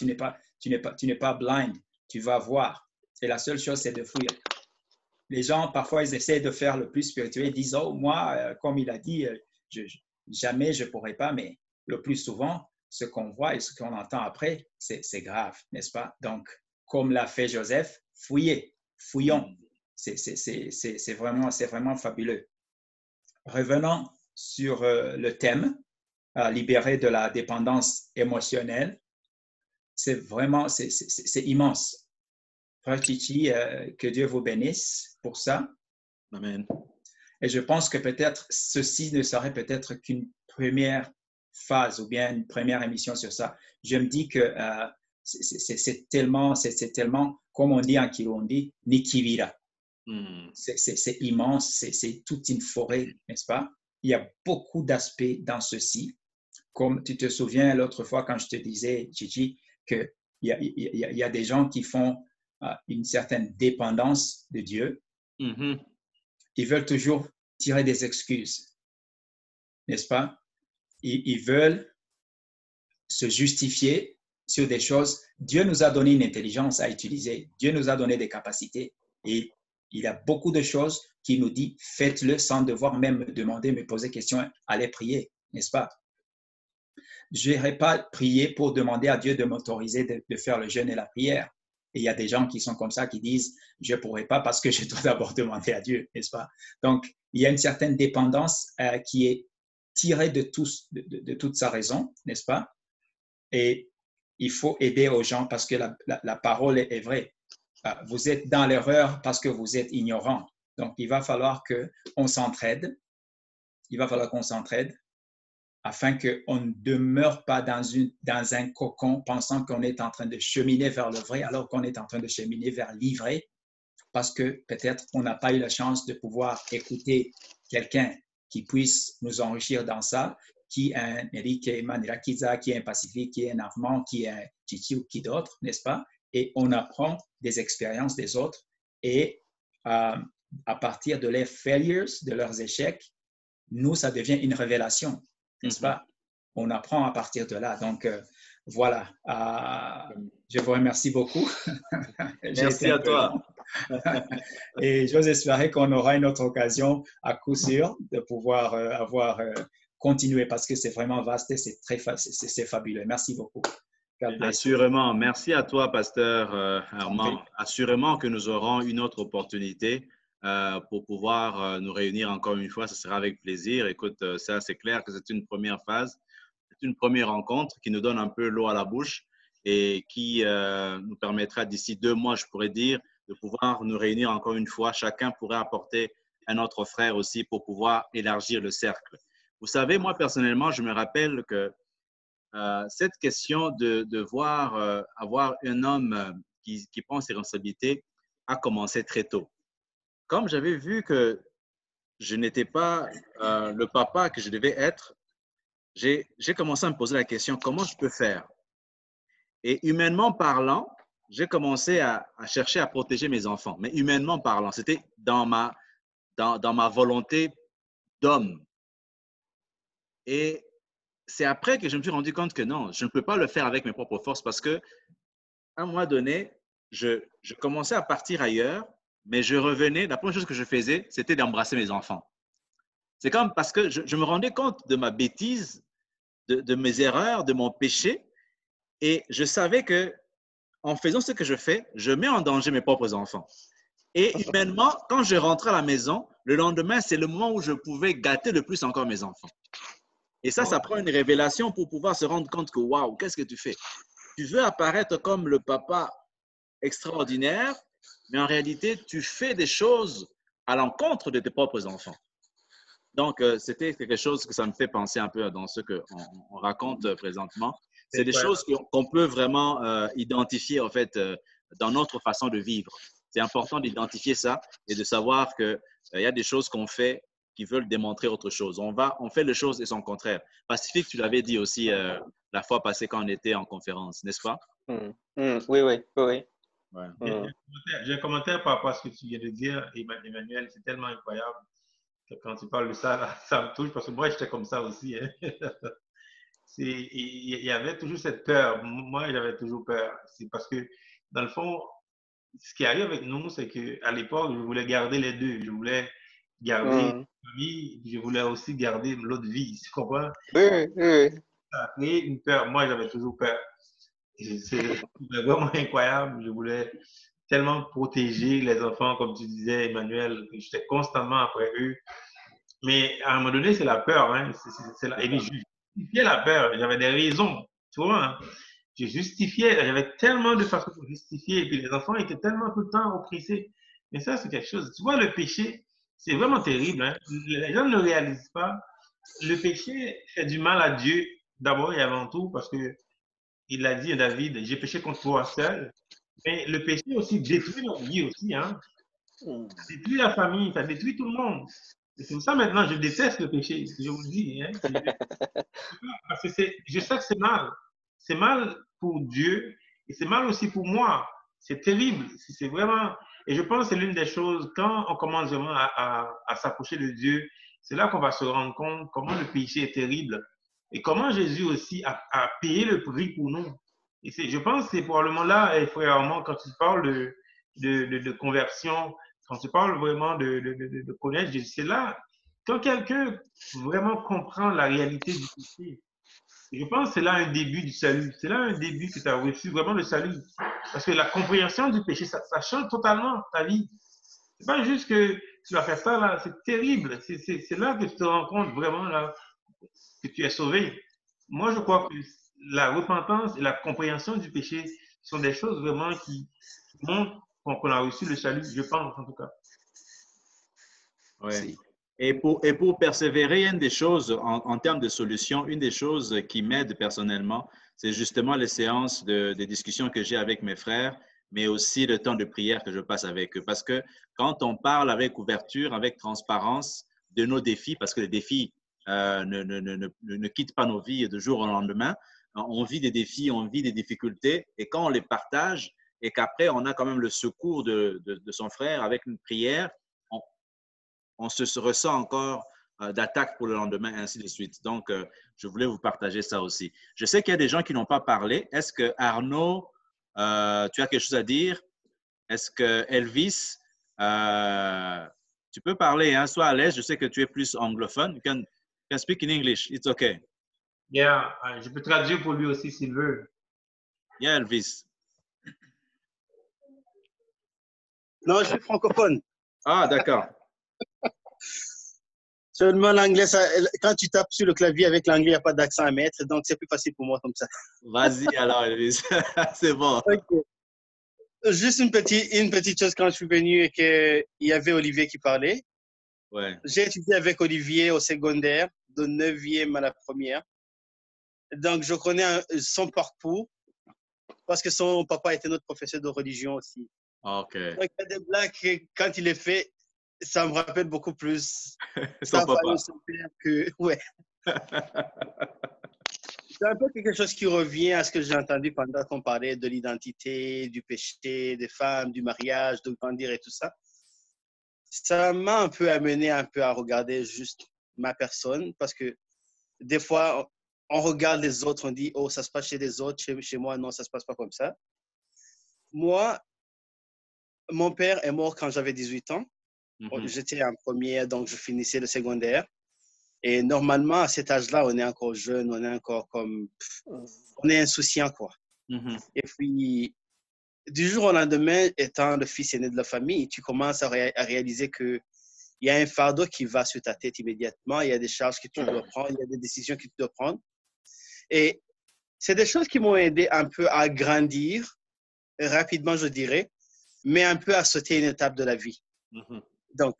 blind. Tu vas voir. Et la seule chose, c'est de fuir. Les gens, parfois, ils essaient de faire le plus spirituel. Ils disent, oh, moi, comme il a dit, jamais je ne pourrai pas. Mais le plus souvent, ce qu'on voit et ce qu'on entend après, c'est grave, n'est-ce pas? Donc, comme l'a fait Joseph, fouillons. C'est vraiment fabuleux. Revenons sur le thème, libérer de la dépendance émotionnelle. C'est immense. Frère Chichi, que Dieu vous bénisse pour ça. Amen. Et je pense que peut-être ceci ne serait peut-être qu'une première phase ou bien une première émission sur ça. Je me dis que c'est tellement, comme on dit en Kirundi, Nikivira. C'est immense, c'est toute une forêt, n'est-ce pas? Il y a beaucoup d'aspects dans ceci. Comme tu te souviens l'autre fois quand je te disais, Chichi, qu'il y a des gens qui font une certaine dépendance de Dieu. Ils veulent toujours tirer des excuses, n'est-ce pas? Ils veulent se justifier sur des choses. Dieu nous a donné une intelligence à utiliser. Dieu nous a donné des capacités. Et il y a beaucoup de choses qui nous dit faites-le sans devoir même me demander, me poser question, allez prier, n'est-ce pas? Je n'irai pas prier pour demander à Dieu de m'autoriser de faire le jeûne et la prière. Et il y a des gens qui sont comme ça, qui disent, je ne pourrais pas parce que je dois d'abord demander à Dieu, n'est-ce pas? Donc, il y a une certaine dépendance qui est tirée de toute sa raison, n'est-ce pas? Et il faut aider aux gens parce que la parole est vraie. Vous êtes dans l'erreur parce que vous êtes ignorant. Donc, il va falloir qu'on s'entraide. Il va falloir qu'on s'entraide afin qu'on ne demeure pas dans un cocon pensant qu'on est en train de cheminer vers le vrai alors qu'on est en train de cheminer vers l'ivraie parce que peut-être on n'a pas eu la chance de pouvoir écouter quelqu'un qui puisse nous enrichir dans ça, qui est un Eric Manirakiza, qui est un Pacifique, qui est un Armand, qui est un Chichi ou qui d'autre, n'est-ce pas? Et on apprend des expériences des autres et à partir de leurs failures, de leurs échecs, nous, ça devient une révélation, n'est-ce pas? On apprend à partir de là. Donc, voilà. Je vous remercie beaucoup. Merci à toi. Et j'ose espérer qu'on aura une autre occasion, à coup sûr, de pouvoir continué parce que c'est vraiment vaste et c'est fabuleux. Merci beaucoup. Assurément. Merci à toi, pasteur Armand. Oui. Assurément que nous aurons une autre opportunité pour pouvoir nous réunir encore une fois. Ce sera avec plaisir. Écoute, ça, c'est clair que c'est une première phase, c'est une première rencontre qui nous donne un peu l'eau à la bouche et qui nous permettra d'ici 2 mois, je pourrais dire, de pouvoir nous réunir encore une fois. Chacun pourrait apporter un autre frère aussi pour pouvoir élargir le cercle. Vous savez, moi, personnellement, je me rappelle que cette question de devoir avoir un homme qui prend ses responsabilités a commencé très tôt. Comme j'avais vu que je n'étais pas le papa que je devais être, j'ai commencé à me poser la question, comment je peux faire? Et humainement parlant, j'ai commencé à chercher à protéger mes enfants. Mais humainement parlant, c'était dans ma volonté d'homme. Et c'est après que je me suis rendu compte que non, je ne peux pas le faire avec mes propres forces parce que à un moment donné, je commençais à partir ailleurs, mais je revenais. La première chose que je faisais, c'était d'embrasser mes enfants. C'est comme parce que je me rendais compte de ma bêtise, de mes erreurs, de mon péché, et je savais que en faisant ce que je fais, je mets en danger mes propres enfants. Et humainement, quand je rentrais à la maison, le lendemain, c'est le moment où je pouvais gâter le plus encore mes enfants. Et ça prend une révélation pour pouvoir se rendre compte que, waouh, qu'est-ce que tu fais? Tu veux apparaître comme le papa extraordinaire, mais en réalité, tu fais des choses à l'encontre de tes propres enfants. Donc, c'était quelque chose que ça me fait penser un peu dans ce qu'on raconte présentement. C'est des choses qu'on peut vraiment identifier, en fait, dans notre façon de vivre. C'est important d'identifier ça et de savoir qu'il y a des choses qu'on fait qui veulent démontrer autre chose. On fait les choses et son contraire. Pacifique, tu l'avais dit aussi la fois passée quand on était en conférence, n'est-ce pas? Oui. Ouais. J'ai un commentaire par rapport à ce que tu viens de dire, Emmanuel. C'est tellement incroyable que quand tu parles de ça, là, ça me touche parce que moi, j'étais comme ça aussi. Hein. Il y avait toujours cette peur. Moi, j'avais toujours peur. C'est parce que, dans le fond, ce qui arrive avec nous, c'est qu'à l'époque, je voulais garder les deux. Je voulais garder ma vie, je voulais aussi garder l'autre vie. Tu comprends? Oui. Ça a créé une peur. Moi, j'avais toujours peur. C'est vraiment incroyable. Je voulais tellement protéger les enfants, comme tu disais, Emmanuel. J'étais constamment après eux. Mais à un moment donné, c'est la peur. Hein? Et puis, je justifiais la peur. J'avais des raisons. Tu vois, hein? Je justifiais. J'avais tellement de façons pour justifier. Et puis, les enfants étaient tellement tout le temps oppressés. Mais ça, c'est quelque chose. Tu vois, le péché, c'est vraiment terrible. Hein? Les gens ne le réalisent pas. Le péché fait du mal à Dieu, d'abord et avant tout, parce que il a dit à David, j'ai péché contre toi seul. Mais le péché aussi détruit notre vie aussi. Hein? Ça détruit la famille, ça détruit tout le monde. Et c'est pour ça maintenant, je déteste le péché, je vous le dis. Hein? Parce que je sais que c'est mal. C'est mal pour Dieu et c'est mal aussi pour moi. C'est terrible. C'est vraiment. Et je pense que c'est l'une des choses, quand on commence vraiment à s'approcher de Dieu, c'est là qu'on va se rendre compte comment le péché est terrible et comment Jésus aussi a payé le prix pour nous. Et je pense que c'est probablement là, frère Armand, quand tu parles de conversion, quand tu parles vraiment de connaître Jésus, c'est là, quand quelqu'un vraiment comprend la réalité du péché, Je pense que c'est là un début du salut. C'est là un début que tu as reçu vraiment le salut. Parce que la compréhension du péché, ça change totalement ta vie. C'est pas juste que tu vas faire ça là, c'est terrible. C'est là que tu te rends compte vraiment là, que tu es sauvé. Moi, je crois que la repentance et la compréhension du péché sont des choses vraiment qui montrent qu'on a reçu le salut, je pense en tout cas. Ouais. Et pour persévérer, une des choses, en termes de solutions, une des choses qui m'aide personnellement, c'est justement les séances de discussion que j'ai avec mes frères, mais aussi le temps de prière que je passe avec eux. Parce que quand on parle avec ouverture, avec transparence de nos défis, parce que les défis ne quittent pas nos vies de jour au lendemain, on vit des défis, on vit des difficultés, et quand on les partage, et qu'après on a quand même le secours de son frère avec une prière, on se ressent encore d'attaque pour le lendemain, ainsi de suite. Donc, je voulais vous partager ça aussi. Je sais qu'il y a des gens qui n'ont pas parlé. Est-ce que Arnaud, tu as quelque chose à dire? Est-ce que Elvis, tu peux parler, hein? Sois à l'aise. Je sais que tu es plus anglophone. You can speak in English. It's okay. Yeah, je peux traduire pour lui aussi s'il veut. Yeah, Elvis. Non, je suis francophone. Ah, d'accord. Seulement l'anglais, quand tu tapes sur le clavier avec l'anglais, il n'y a pas d'accent à mettre, donc c'est plus facile pour moi comme ça. Vas-y alors, Elvis. C'est bon. Okay. Juste une petite chose quand je suis venu et qu'il y avait Olivier qui parlait. Ouais. J'ai étudié avec Olivier au secondaire, de 9e à la première. Donc, je connais son parcours parce que son papa était notre professeur de religion aussi. OK. Donc, il y a des blagues que, quand il est fait, ça me rappelle beaucoup plus Son papa. Son père que… Ouais. C'est un peu quelque chose qui revient à ce que j'ai entendu pendant qu'on parlait de l'identité, du péché, des femmes, du mariage, de grandir et tout ça. Ça m'a un peu amené à regarder juste ma personne parce que des fois, on regarde les autres, on dit « Oh, ça se passe chez les autres, chez moi, non, ça ne se passe pas comme ça. » Moi, mon père est mort quand j'avais 18 ans. J'étais en première, donc je finissais le secondaire. Et normalement, à cet âge-là, on est encore jeune, on est encore comme… On est insouciant, quoi. Et puis, du jour au lendemain, étant le fils aîné de la famille, tu commences à réaliser qu'il y a un fardeau qui va sur ta tête immédiatement, il y a des charges que tu dois prendre, il y a des décisions que tu dois prendre. Et c'est des choses qui m'ont aidé un peu à grandir, rapidement, je dirais, mais un peu à sauter une étape de la vie. Donc,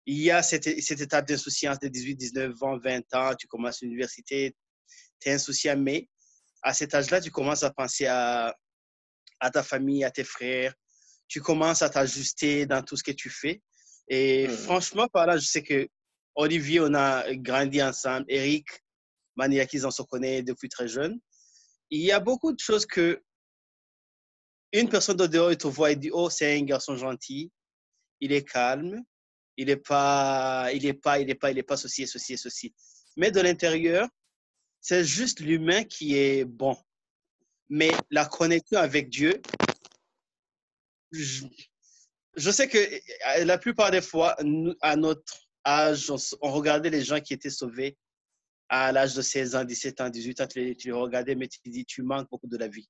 il y a cette étape d'insouciance de 18, 19 ans, 20 ans, tu commences l'université, tu es insouciant, mais à cet âge-là, tu commences à penser à ta famille, à tes frères, tu commences à t'ajuster dans tout ce que tu fais. Et franchement, par là, je sais que Olivier, on a grandi ensemble, Eric, Maniakis, on se connaît depuis très jeune. Il y a beaucoup de choses que une personne de dehors, il te voit et dit « Oh, c'est un garçon gentil, il est calme, il n'est pas ceci et ceci et ceci. » Mais de l'intérieur, c'est juste l'humain qui est bon. Mais la connexion avec Dieu, je sais que la plupart des fois, nous, à notre âge, on regardait les gens qui étaient sauvés à l'âge de 16 ans, 17 ans, 18 ans, tu les regardais, mais tu te dis, tu manques beaucoup de la vie.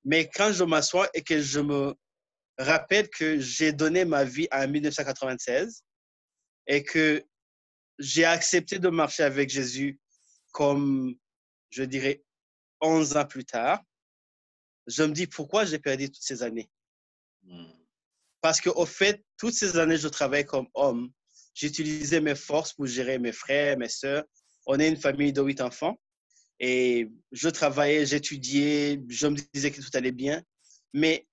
Mais quand je m'assois et que je me rappelle que j'ai donné ma vie en 1996 et que j'ai accepté de marcher avec Jésus comme, je dirais, 11 ans plus tard, je me dis pourquoi j'ai perdu toutes ces années. Parce qu'au fait, toutes ces années, je travaillais comme homme. J'utilisais mes forces pour gérer mes frères, mes sœurs. On est une famille de 8 enfants. Et je travaillais, j'étudiais, je me disais que tout allait bien. Mais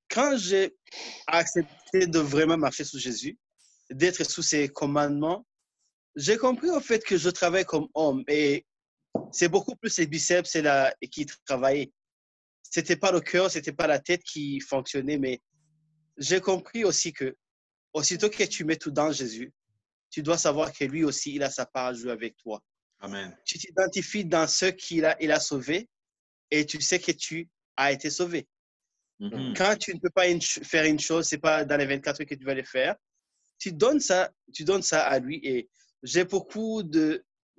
quand j'ai accepté de vraiment marcher sous Jésus, d'être sous ses commandements, j'ai compris au fait que je travaille comme homme. Et c'est beaucoup plus les biceps qui travaillaient. Ce n'était pas le cœur, ce n'était pas la tête qui fonctionnait, mais j'ai compris aussi que aussitôt que tu mets tout dans Jésus, tu dois savoir que lui aussi, il a sa part à jouer avec toi. Amen. Tu t'identifies dans ce qu'il a sauvé et tu sais que tu as été sauvé. Quand tu ne peux pas faire une chose, ce n'est pas dans les 24 heures que tu vas le faire, tu donnes ça à lui. Et j'ai beaucoup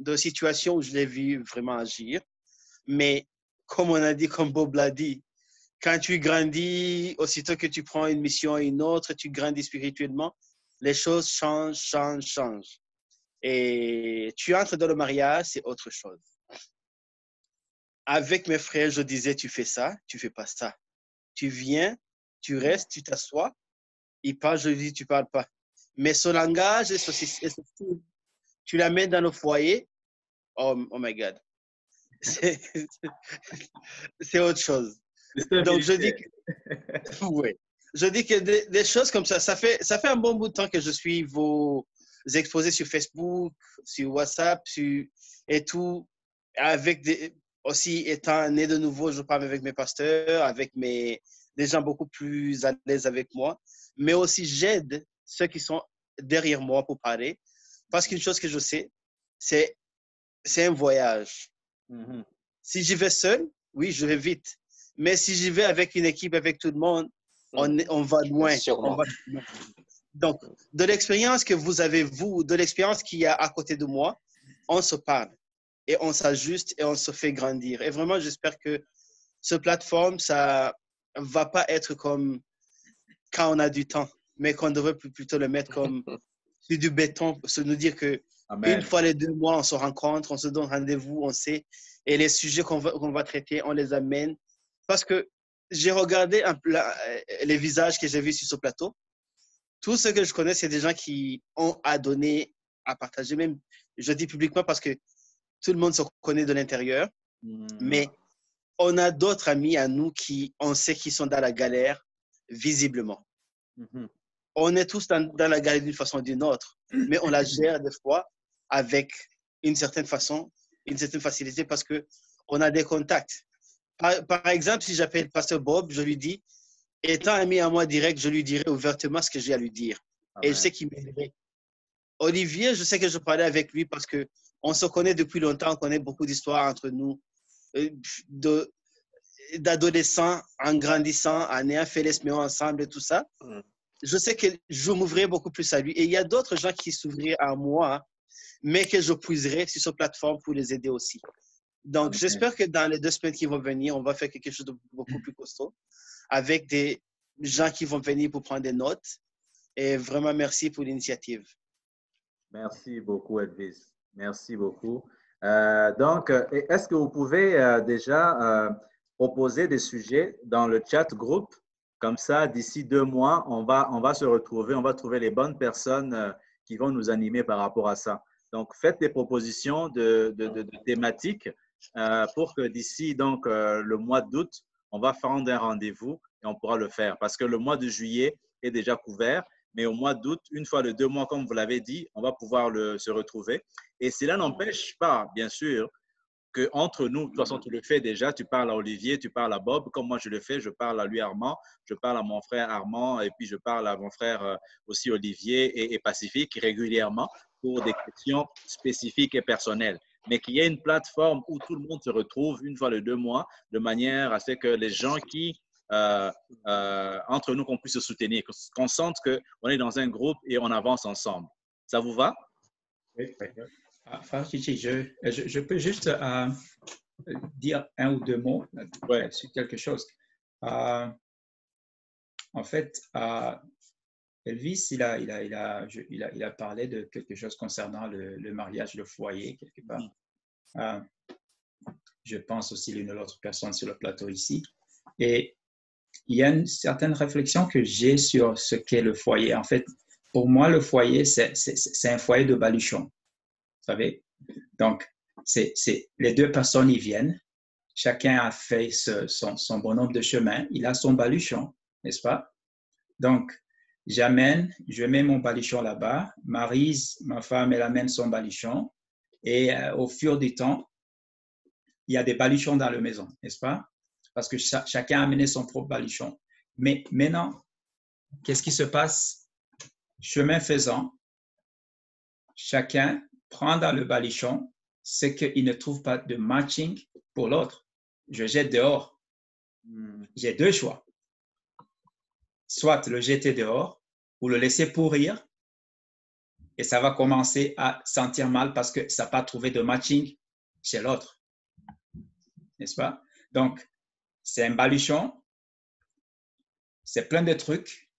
de situations où je l'ai vu vraiment agir. Mais comme on a dit, comme Bob l'a dit, quand tu grandis, aussitôt que tu prends une mission et une autre, tu grandis spirituellement, les choses changent. Et tu entres dans le mariage, c'est autre chose. Avec mes frères, je disais, tu fais ça, tu fais pas ça. Tu viens, tu restes, tu t'assois, il parle, je dis, tu parles pas. Mais ce langage, tu l'amènes dans le foyer, oh my God. C'est autre chose. Donc, je dis que, ouais. Je dis que des choses comme ça fait un bon bout de temps que je suis vos exposés sur Facebook, sur WhatsApp, et tout. Aussi, étant né de nouveau, je parle avec mes pasteurs, avec des gens beaucoup plus à l'aise avec moi. Mais aussi, j'aide ceux qui sont derrière moi pour parler. Parce qu'une chose que je sais, c'est un voyage. Mhm. Si j'y vais seul, oui, je vais vite. Mais si j'y vais avec une équipe, avec tout le monde, on va loin. Donc, de l'expérience que vous avez, de l'expérience qu'il y a à côté de moi, on se parle et on s'ajuste et on se fait grandir. Et vraiment, j'espère que ce plateforme, ça va pas être comme quand on a du temps, mais qu'on devrait plutôt le mettre comme sur du béton, se nous dire que Amen. Une fois les 2 mois, on se rencontre, on se donne rendez-vous, on sait. Et les sujets qu'on va traiter, on les amène. Parce que j'ai regardé les visages que j'ai vus sur ce plateau. Tout ce que je connais, c'est des gens qui ont à donner, à partager. Même, je dis publiquement parce que tout le monde se connaît de l'intérieur. Mais on a d'autres amis à nous on sait qu'ils sont dans la galère, visiblement. On est tous dans la galère d'une façon ou d'une autre. Mais on la gère des fois avec une certaine façon, une certaine facilité parce qu'on a des contacts. Par exemple, si j'appelle Pasteur Bob, je lui dis, étant ami à moi direct, je lui dirai ouvertement ce que j'ai à lui dire. Amen. Et je sais qu'il m'aiderait. Olivier, je sais que je parlais avec lui parce qu'on se connaît depuis longtemps, on connaît beaucoup d'histoires entre nous, d'adolescents en grandissant, en ayant fait les semaines ensemble et tout ça. Je sais que je m'ouvrirai beaucoup plus à lui. Et il y a d'autres gens qui s'ouvriraient à moi, mais que je puiserai sur cette plateforme pour les aider aussi. Donc, j'espère que dans les 2 semaines qui vont venir, on va faire quelque chose de beaucoup plus costaud avec des gens qui vont venir pour prendre des notes. Et vraiment, merci pour l'initiative. Merci beaucoup, Elvis. Merci beaucoup. Donc, est-ce que vous pouvez déjà proposer des sujets dans le chat groupe? Comme ça, d'ici 2 mois, on va se retrouver, on va trouver les bonnes personnes qui vont nous animer par rapport à ça. Donc, faites des propositions de thématiques pour que d'ici donc le mois d'août, on va prendre un rendez-vous et on pourra le faire. Parce que le mois de juillet est déjà couvert, mais au mois d'août, une fois les 2 mois, comme vous l'avez dit, on va pouvoir se retrouver. Et cela n'empêche pas, bien sûr, qu'entre nous, de toute façon, tu le fais déjà, tu parles à Olivier, tu parles à Bob, comme moi je le fais, je parle à lui Armand, je parle à mon frère Armand, et puis je parle à mon frère aussi Olivier et Pacifique régulièrement pour des questions spécifiques et personnelles. Mais qu'il y ait une plateforme où tout le monde se retrouve une fois les 2 mois, de manière à ce que les gens qui, entre nous, qu'on puisse se soutenir, qu'on sente qu'on est dans un groupe et on avance ensemble. Ça vous va? Oui. Frère Chichi, je peux juste dire 1 ou 2 mots sur quelque chose. En fait, Elvis, il a parlé de quelque chose concernant le mariage, le foyer, quelque part. Je pense aussi l'une ou l'autre personne sur le plateau ici. Et il y a une certaine réflexion que j'ai sur ce qu'est le foyer. En fait, pour moi, le foyer, c'est un foyer de baluchon. Vous savez? Donc, les 2 personnes y viennent. Chacun a fait son bonhomme de chemin. Il a son baluchon, n'est-ce pas? Donc, je mets mon baluchon là-bas. Maryse, ma femme, elle amène son baluchon. Et au fur du temps, il y a des baluchons dans la maison, n'est-ce pas? Parce que chacun a amené son propre baluchon. Mais maintenant, qu'est-ce qui se passe? Chemin faisant, chacun prend dans le baluchon ce qu'il ne trouve pas de matching pour l'autre. Je jette dehors. J'ai 2 choix. Soit le jeter dehors ou le laisser pourrir et ça va commencer à sentir mal parce que ça n'a pas trouvé de matching chez l'autre. N'est-ce pas? Donc, c'est un baluchon, c'est plein de trucs.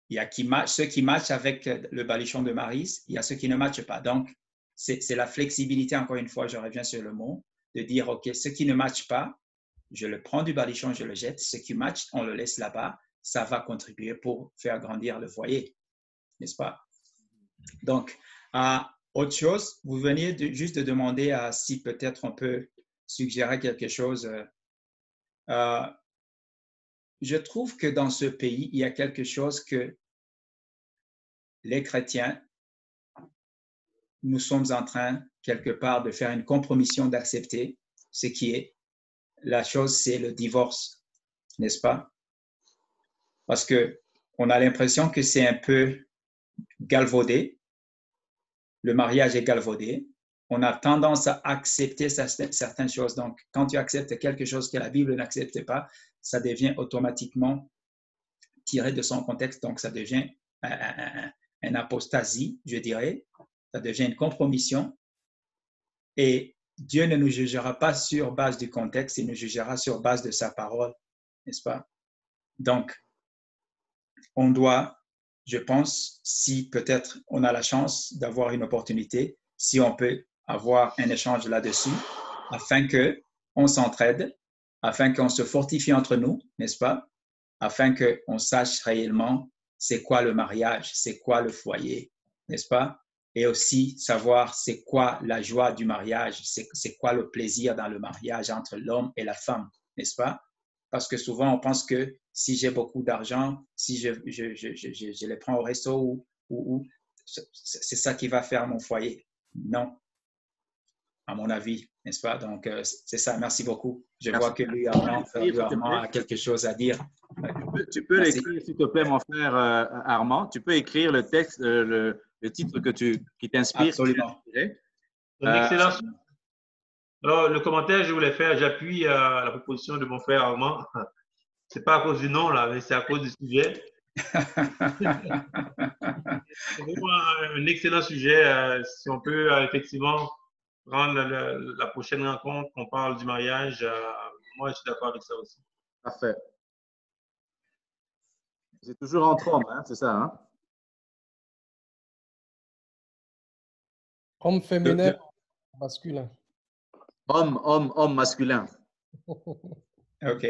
Il y a ceux qui matchent avec le baluchon de Maryse, il y a ceux qui ne matchent pas. Donc, c'est la flexibilité, encore une fois, je reviens sur le mot, de dire, OK, ce qui ne matche pas, je le prends du baluchon, je le jette. Ce qui match, on le laisse là-bas. Ça va contribuer pour faire grandir le foyer, n'est-ce pas? Donc, autre chose, vous veniez juste de demander si peut-être on peut suggérer quelque chose. Je trouve que dans ce pays, il y a quelque chose que les chrétiens, nous sommes en train, quelque part, de faire une compromission d'accepter ce qui est. La chose, c'est le divorce, n'est-ce pas? Parce qu'on a l'impression que c'est un peu galvaudé. Le mariage est galvaudé. On a tendance à accepter certaines choses. Donc, quand tu acceptes quelque chose que la Bible n'accepte pas, ça devient automatiquement tiré de son contexte. Donc, ça devient une apostasie, je dirais. Ça devient une compromission. Et Dieu ne nous jugera pas sur base du contexte, il nous jugera sur base de sa parole, n'est-ce pas? Donc, on doit, je pense, si peut-être on a la chance d'avoir une opportunité, si on peut avoir un échange là-dessus, afin qu'on s'entraide, afin qu'on se fortifie entre nous, n'est-ce pas? Afin qu'on sache réellement c'est quoi le mariage, c'est quoi le foyer, n'est-ce pas? Et aussi savoir c'est quoi la joie du mariage, c'est quoi le plaisir dans le mariage entre l'homme et la femme, n'est-ce pas? Parce que souvent, on pense que si j'ai beaucoup d'argent, si je les prends au resto, c'est ça qui va faire mon foyer. Non, à mon avis, n'est-ce pas? Donc, c'est ça. Merci beaucoup. Je vois que lui, Armand a quelque chose à dire. Tu peux l'écrire, s'il te plaît, mon frère Armand. Tu peux écrire le texte, le titre qui t'inspire. Absolument. Excellent. Alors, le commentaire, je voulais faire, j'appuie à la proposition de mon frère Armand. C'est pas à cause du nom, là, mais c'est à cause du sujet. C'est vraiment un excellent sujet. Si on peut effectivement prendre la prochaine rencontre, qu'on parle du mariage, moi, je suis d'accord avec ça aussi. Parfait. C'est toujours entre hommes, hein, c'est ça, hein? Homme féminin, masculin. Homme masculin. OK.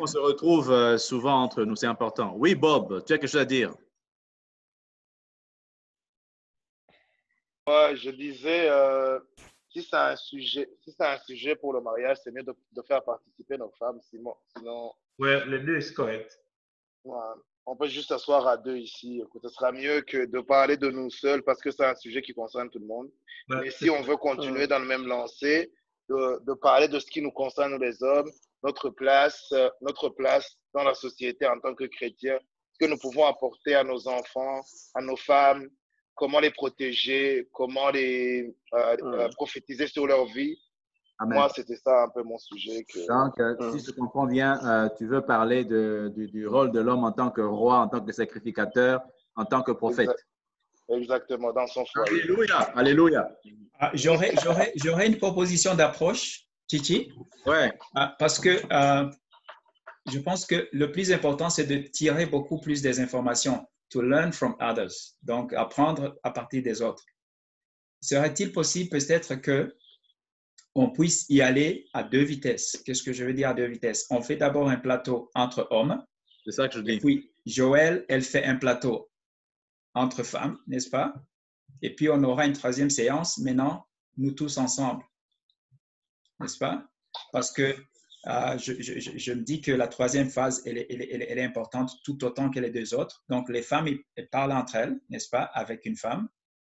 On se retrouve souvent entre nous, c'est important. Oui, Bob, tu as quelque chose à dire? Ouais, je disais, si c'est un sujet pour le mariage, c'est mieux de faire participer nos femmes. Sinon, ouais, les deux, c'est correct. Ouais, on peut juste s'asseoir à deux ici. Ce sera mieux que de parler de nous seuls parce que c'est un sujet qui concerne tout le monde. Ouais, mais si on veut continuer dans le même lancé, de parler de ce qui nous concerne, nous les hommes, notre place dans la société en tant que chrétiens, ce que nous pouvons apporter à nos enfants, à nos femmes, comment les protéger, comment les prophétiser sur leur vie. Amen. Moi, c'était ça un peu mon sujet. Donc, si je comprends bien, tu veux parler du rôle de l'homme en tant que roi, en tant que sacrificateur, en tant que prophète. Exactement, dans son foyer. Alléluia, alléluia. J'aurais une proposition d'approche, Chichi. Ouais. Parce que je pense que le plus important, c'est de tirer beaucoup plus des informations. To learn from others. Donc, apprendre à partir des autres. Serait-il possible peut-être que on puisse y aller à deux vitesses? Qu'est-ce que je veux dire à deux vitesses? On fait d'abord un plateau entre hommes. C'est ça que je dis. Et puis, Joël, elle fait un plateau entre femmes, n'est-ce pas? Et puis, on aura une troisième séance, maintenant, nous tous ensemble. N'est-ce pas? Parce que je me dis que la troisième phase, elle est importante tout autant que les deux autres. Donc, les femmes, elles parlent entre elles, n'est-ce pas, avec une femme.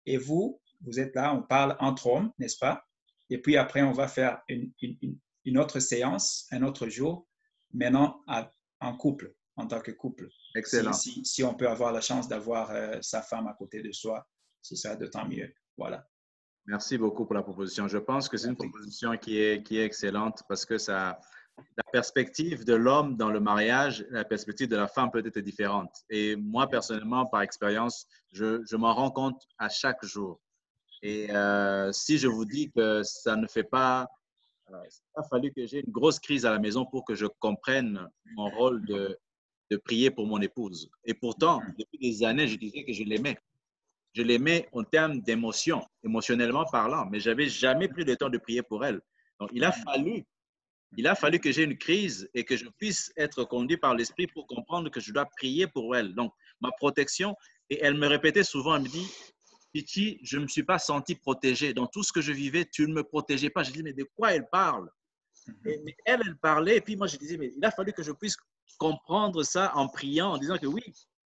Et vous êtes là, on parle entre hommes, n'est-ce pas? Et puis après, on va faire une autre séance, un autre jour, maintenant en couple, en tant que couple. Excellent. Si on peut avoir la chance d'avoir sa femme à côté de soi, ce sera d'autant mieux. Voilà. Merci beaucoup pour la proposition. Je pense que c'est une proposition qui est excellente parce que ça la perspective de l'homme dans le mariage, la perspective de la femme peut être différente. Et moi, personnellement, par expérience, je m'en rends compte à chaque jour. Et si je vous dis que ça ne fait pas, il a fallu que j'ai une grosse crise à la maison pour que je comprenne mon rôle de prier pour mon épouse. Et pourtant, depuis des années, je disais que je l'aimais. Je l'aimais en termes d'émotion, émotionnellement parlant, mais je n'avais jamais pris le temps de prier pour elle. Donc, il a fallu que j'ai une crise et que je puisse être conduit par l'Esprit pour comprendre que je dois prier pour elle. Donc, ma protection, et elle me répétait souvent, elle me dit, Titi, je ne me suis pas senti protégé. Dans tout ce que je vivais, tu ne me protégeais pas. Je dis, mais de quoi elle parle? Mais elle parlait, et puis moi, je disais, mais il a fallu que je puisse comprendre ça en priant, en disant que oui,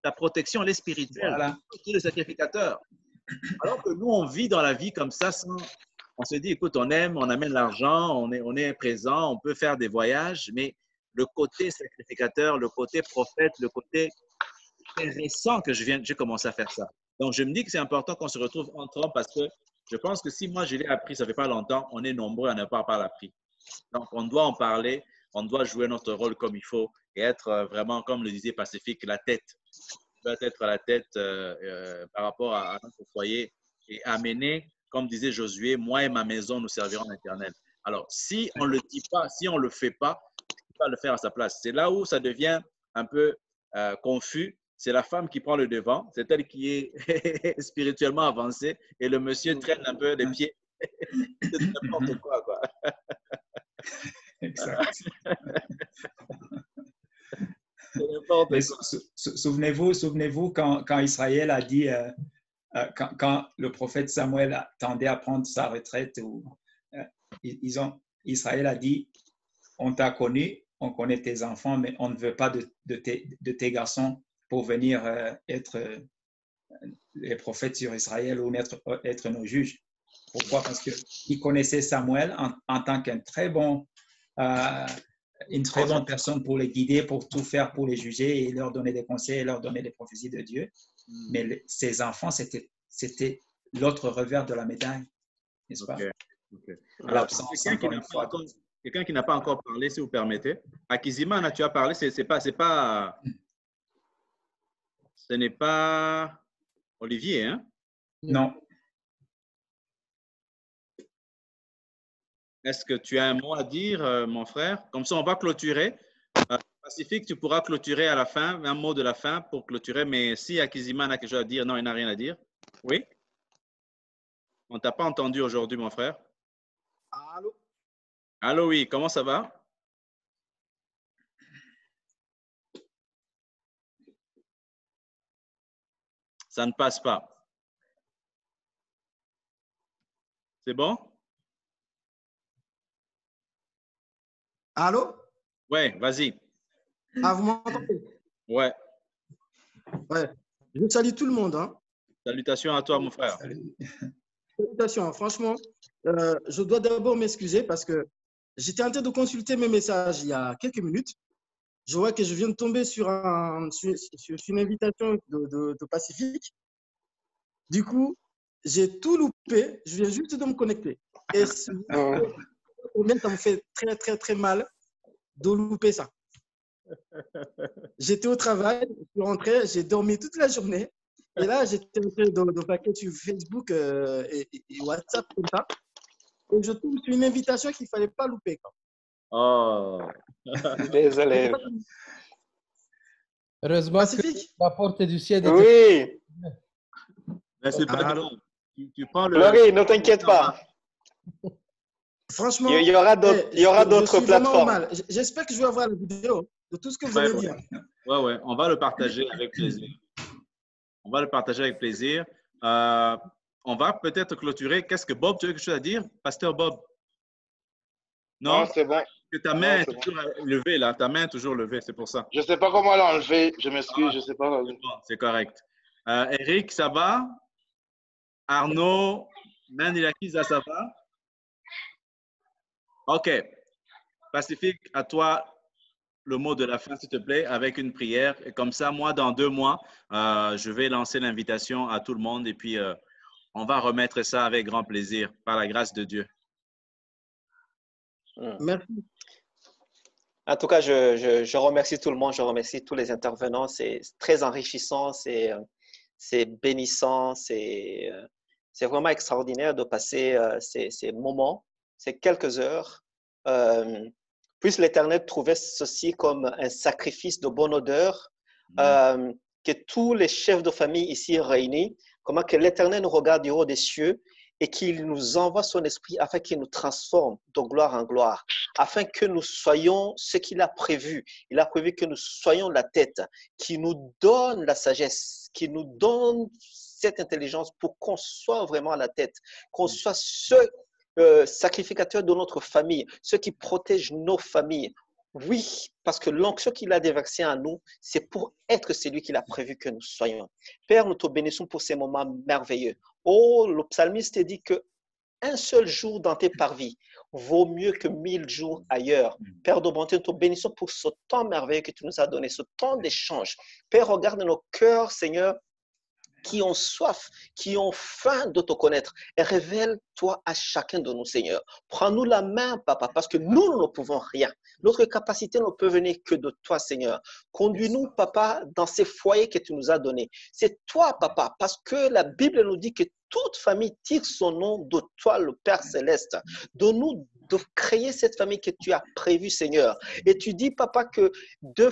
ta protection, elle est spirituelle. Voilà. Tu es le sacrificateur. Alors que nous, on vit dans la vie comme ça, on se dit, écoute, on aime, on amène l'argent, on est présent, on peut faire des voyages, mais le côté sacrificateur, le côté prophète, le côté récent que j'ai commencé à faire ça. Donc, je me dis que c'est important qu'on se retrouve entre hommes parce que je pense que si moi, je l'ai appris, ça ne fait pas longtemps, on est nombreux à ne pas avoir appris. Donc, on doit en parler, on doit jouer notre rôle comme il faut et être vraiment, comme le disait Pacifique, la tête. On doit être la tête par rapport à notre foyer et amener, comme disait Josué, moi et ma maison, nous servirons l'Éternel. Alors, si on ne le dit pas, si on ne le fait pas, on ne peut pas le faire à sa place. C'est là où ça devient un peu confus. C'est la femme qui prend le devant, c'est elle qui est spirituellement avancée et le monsieur traîne un peu les pieds. C'est n'importe quoi, quoi. Exact. Mais souvenez-vous quand Israël a dit, quand le prophète Samuel tendait à prendre sa retraite, Israël a dit, on t'a connu, on connaît tes enfants, mais on ne veut pas de tes garçons pour venir être les prophètes sur Israël ou être nos juges. Pourquoi? Parce qu'ils connaissaient Samuel en tant qu'un très bon, une très bonne personne pour les guider, pour tout faire, pour les juger et leur donner des conseils, et leur donner des prophéties de Dieu. Mais ses enfants, c'était l'autre revers de la médaille, n'est-ce pas? Okay. Alors, quelqu'un qui n'a pas encore parlé, si vous permettez. Akizimana, tu as parlé, ce n'est pas Olivier, hein? Non. Est-ce que tu as un mot à dire, mon frère? Comme ça, on va clôturer. Pacifique, tu pourras clôturer à la fin, un mot de la fin pour clôturer. Mais si Akizimana a quelque chose à dire, non, il n'a rien à dire. Oui? On ne t'a pas entendu aujourd'hui, mon frère. Allô? Allô, oui. Comment ça va? Ça ne passe pas. C'est bon? Allô? Ouais, vas-y. Ah, vous m'entendez? Ouais. Ouais. Je salue tout le monde. Hein. Salutations à toi, mon frère. Salutations. Franchement, je dois d'abord m'excuser parce que j'étais en train de consulter mes messages il y a quelques minutes. Je vois que je viens de tomber sur une invitation de Pacifique. Du coup, j'ai tout loupé. Je viens juste de me connecter. Et ça me fait très, très, très mal de louper ça. J'étais au travail, je suis rentré, j'ai dormi toute la journée. Et là, j'étais en train de vaquer sur Facebook et WhatsApp comme ça. Et je tombe sur une invitation qu'il ne fallait pas louper. Quoi. Oh. Désolé. Heureusement que la porte du ciel est... Oui. Mais c'est pas grave. Tu prends le... Laurie, ne t'inquiète pas. Franchement, il y aura d'autres plateformes. J'espère que je vais avoir la vidéo de tout ce que vous allez dire. Ouais, on va le partager avec plaisir. On va le partager avec plaisir. On va peut-être clôturer. Qu'est-ce que Bob, tu as quelque chose à dire? Pasteur Bob? Non, c'est bon. Que ta main est toujours levée, là. Ta main est toujours levée, c'est pour ça. Je ne sais pas comment l'enlever. Je m'excuse, je ne sais pas. C'est correct. Eric, ça va? Arnaud, Mandilakiza, ça va? OK. Pacifique, à toi le mot de la fin, s'il te plaît, avec une prière. Et comme ça, moi, dans 2 mois, je vais lancer l'invitation à tout le monde et puis on va remettre ça avec grand plaisir, par la grâce de Dieu. Merci. En tout cas, je remercie tout le monde, je remercie tous les intervenants. C'est très enrichissant, c'est bénissant, c'est vraiment extraordinaire de passer ces moments, ces quelques heures. Puisse l'Éternel trouver ceci comme un sacrifice de bonne odeur, que tous les chefs de famille ici réunis, comment que l'Éternel nous regarde du haut des cieux et qu'il nous envoie son esprit afin qu'il nous transforme de gloire en gloire, afin que nous soyons ce qu'il a prévu. Il a prévu que nous soyons la tête, qu'il nous donne la sagesse, qu'il nous donne cette intelligence pour qu'on soit vraiment la tête, qu'on soit ce sacrificateur de notre famille, ceux qui protègent nos familles. Oui, parce que l'onction qu'il a déversée en nous, c'est pour être celui qu'il a prévu que nous soyons. Père, nous te bénissons pour ces moments merveilleux. Oh, le psalmiste dit que un seul jour dans tes parvis vaut mieux que 1000 jours ailleurs. Père de bonté, nous te bénissons pour ce temps merveilleux que tu nous as donné, ce temps d'échange. Père, regarde nos cœurs, Seigneur, qui ont soif, qui ont faim de te connaître. Et révèle-toi à chacun de nous, Seigneur. Prends-nous la main, Papa, parce que nous ne pouvons rien. Notre capacité ne peut venir que de toi, Seigneur. Conduis-nous, Papa, dans ces foyers que tu nous as donnés. C'est toi, Papa, parce que la Bible nous dit que toute famille tire son nom de toi, le Père Céleste. Donne-nous de créer cette famille que tu as prévue, Seigneur. Et tu dis, Papa, que un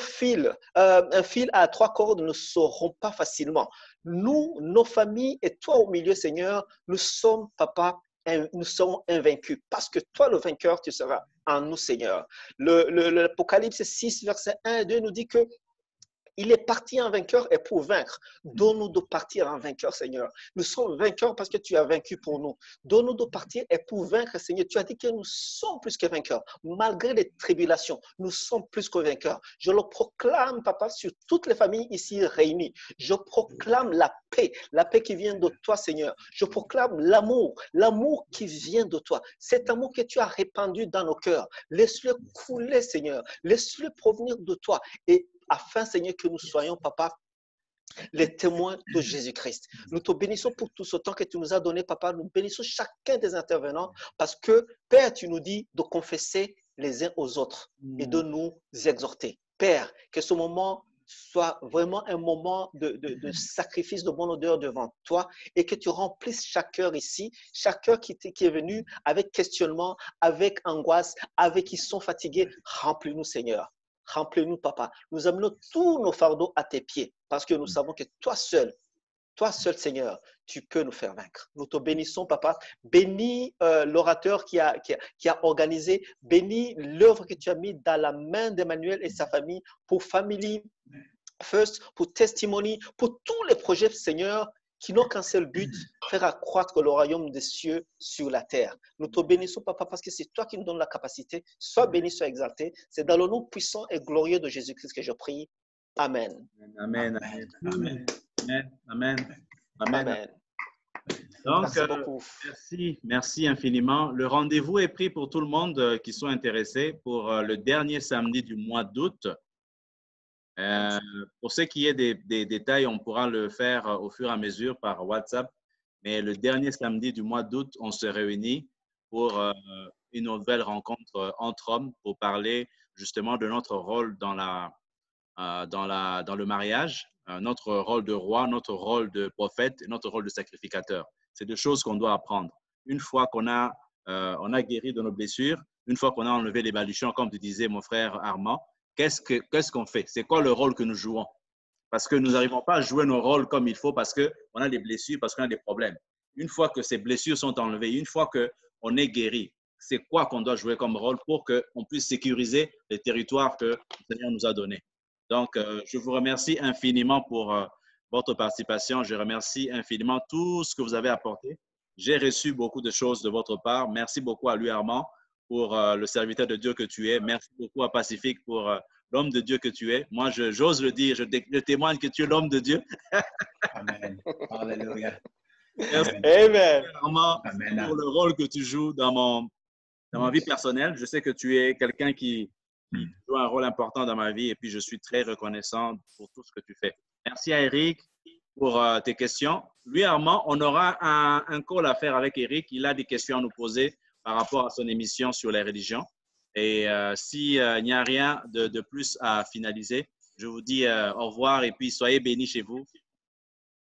fil à 3 cordes ne se rompt pas facilement. Nous, nos familles et toi au milieu, Seigneur, nous sommes, Papa, nous sommes invaincus. Parce que toi, le vainqueur, tu seras en nous, Seigneur. L'Apocalypse 6, verset 1 et 2 nous dit que il est parti en vainqueur et pour vaincre. Donne-nous de partir en vainqueur, Seigneur. Nous sommes vainqueurs parce que tu as vaincu pour nous. Donne-nous de partir et pour vaincre, Seigneur. Tu as dit que nous sommes plus que vainqueurs. Malgré les tribulations, nous sommes plus que vainqueurs. Je le proclame, Papa, sur toutes les familles ici réunies. Je proclame la paix qui vient de toi, Seigneur. Je proclame l'amour qui vient de toi. Cet amour que tu as répandu dans nos cœurs. Laisse-le couler, Seigneur. Laisse-le provenir de toi. Et afin, Seigneur, que nous soyons, Papa, les témoins de Jésus-Christ. Nous te bénissons pour tout ce temps que tu nous as donné, Papa. Nous bénissons chacun des intervenants parce que, Père, tu nous dis de confesser les uns aux autres et de nous exhorter. Père, que ce moment soit vraiment un moment de sacrifice de bonne odeur devant toi et que tu remplisses chaque cœur ici, chaque cœur qui est venu avec questionnement, avec angoisse, avec qui sont fatigués. Remplis-nous, Seigneur. Remplis-nous, Papa. Nous amenons tous nos fardeaux à tes pieds parce que nous savons que toi seul, Seigneur, tu peux nous faire vaincre. Nous te bénissons, Papa. Bénis l'orateur qui a organisé. Bénis l'œuvre que tu as mise dans la main d'Emmanuel et sa famille pour Family First, pour Testimony, pour tous les projets, Seigneur, qui n'ont qu'un seul but, faire accroître le royaume des cieux sur la terre. Nous te bénissons, Papa, parce que c'est toi qui nous donnes la capacité. Sois béni, sois exalté. C'est dans le nom puissant et glorieux de Jésus-Christ que je prie. Amen. Amen. Amen. Amen. Amen. Amen. Amen. Donc, Merci beaucoup. Merci infiniment. Le rendez-vous est pris pour tout le monde qui sont intéressés pour le dernier samedi du mois d'août. Pour ce qui est des détails, on pourra le faire au fur et à mesure par WhatsApp. Mais le dernier samedi du mois d'août, on se réunit pour une nouvelle rencontre entre hommes pour parler justement de notre rôle dans le mariage, notre rôle de roi, notre rôle de prophète et notre rôle de sacrificateur. C'est deux choses qu'on doit apprendre. Une fois qu'on a guéri de nos blessures, une fois qu'on a enlevé les baluchons, comme tu disais, mon frère Armand, qu'est-ce qu'on fait? C'est quoi le rôle que nous jouons? Parce que nous n'arrivons pas à jouer nos rôles comme il faut parce qu'on a des blessures, parce qu'on a des problèmes. Une fois que ces blessures sont enlevées, une fois qu'on est guéri, c'est quoi qu'on doit jouer comme rôle pour qu'on puisse sécuriser les territoires que le Seigneur nous a donnés. Donc, je vous remercie infiniment pour votre participation. Je remercie infiniment tout ce que vous avez apporté. J'ai reçu beaucoup de choses de votre part. Merci beaucoup à lui, Armand, pour le serviteur de Dieu que tu es. Merci beaucoup à Pacifique pour l'homme de Dieu que tu es. Moi, j'ose le dire, je témoigne que tu es l'homme de Dieu. Amen. Alléluia. Merci, Amen. Armand, pour le rôle que tu joues dans ma vie personnelle. Je sais que tu es quelqu'un qui joue un rôle important dans ma vie et puis je suis très reconnaissant pour tout ce que tu fais. Merci à Eric pour tes questions. Lui, Armand, on aura un call à faire avec Eric. Il a des questions à nous poser par rapport à son émission sur les religions. Et s'il n'y a rien de plus à finaliser, je vous dis au revoir et puis soyez bénis chez vous.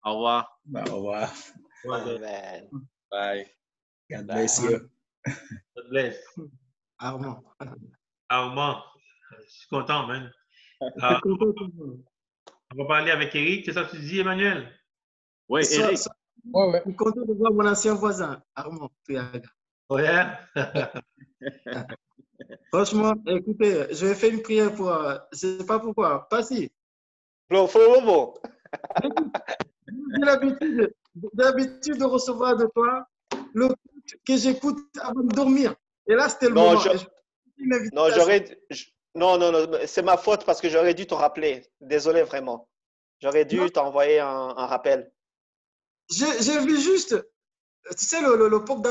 Au revoir. Au revoir. Amen. Bye. God bless you. God bless. Armand. Armand, je suis content, man. On va parler avec Eric. C'est ça que tu dis, Emmanuel? Oui, Eric. Je suis content de voir mon ancien voisin, Armand Tuyaga. Ouais. Franchement, écoutez, je vais faire une prière pour. Je ne sais pas pourquoi. Pas si. J'ai l'habitude de recevoir de toi le que j'écoute avant de dormir. Et là, c'était le moment. Non, c'est ma faute parce que j'aurais dû te rappeler. Désolé, vraiment. J'aurais dû t'envoyer un rappel. J'ai vu juste, tu sais, le pop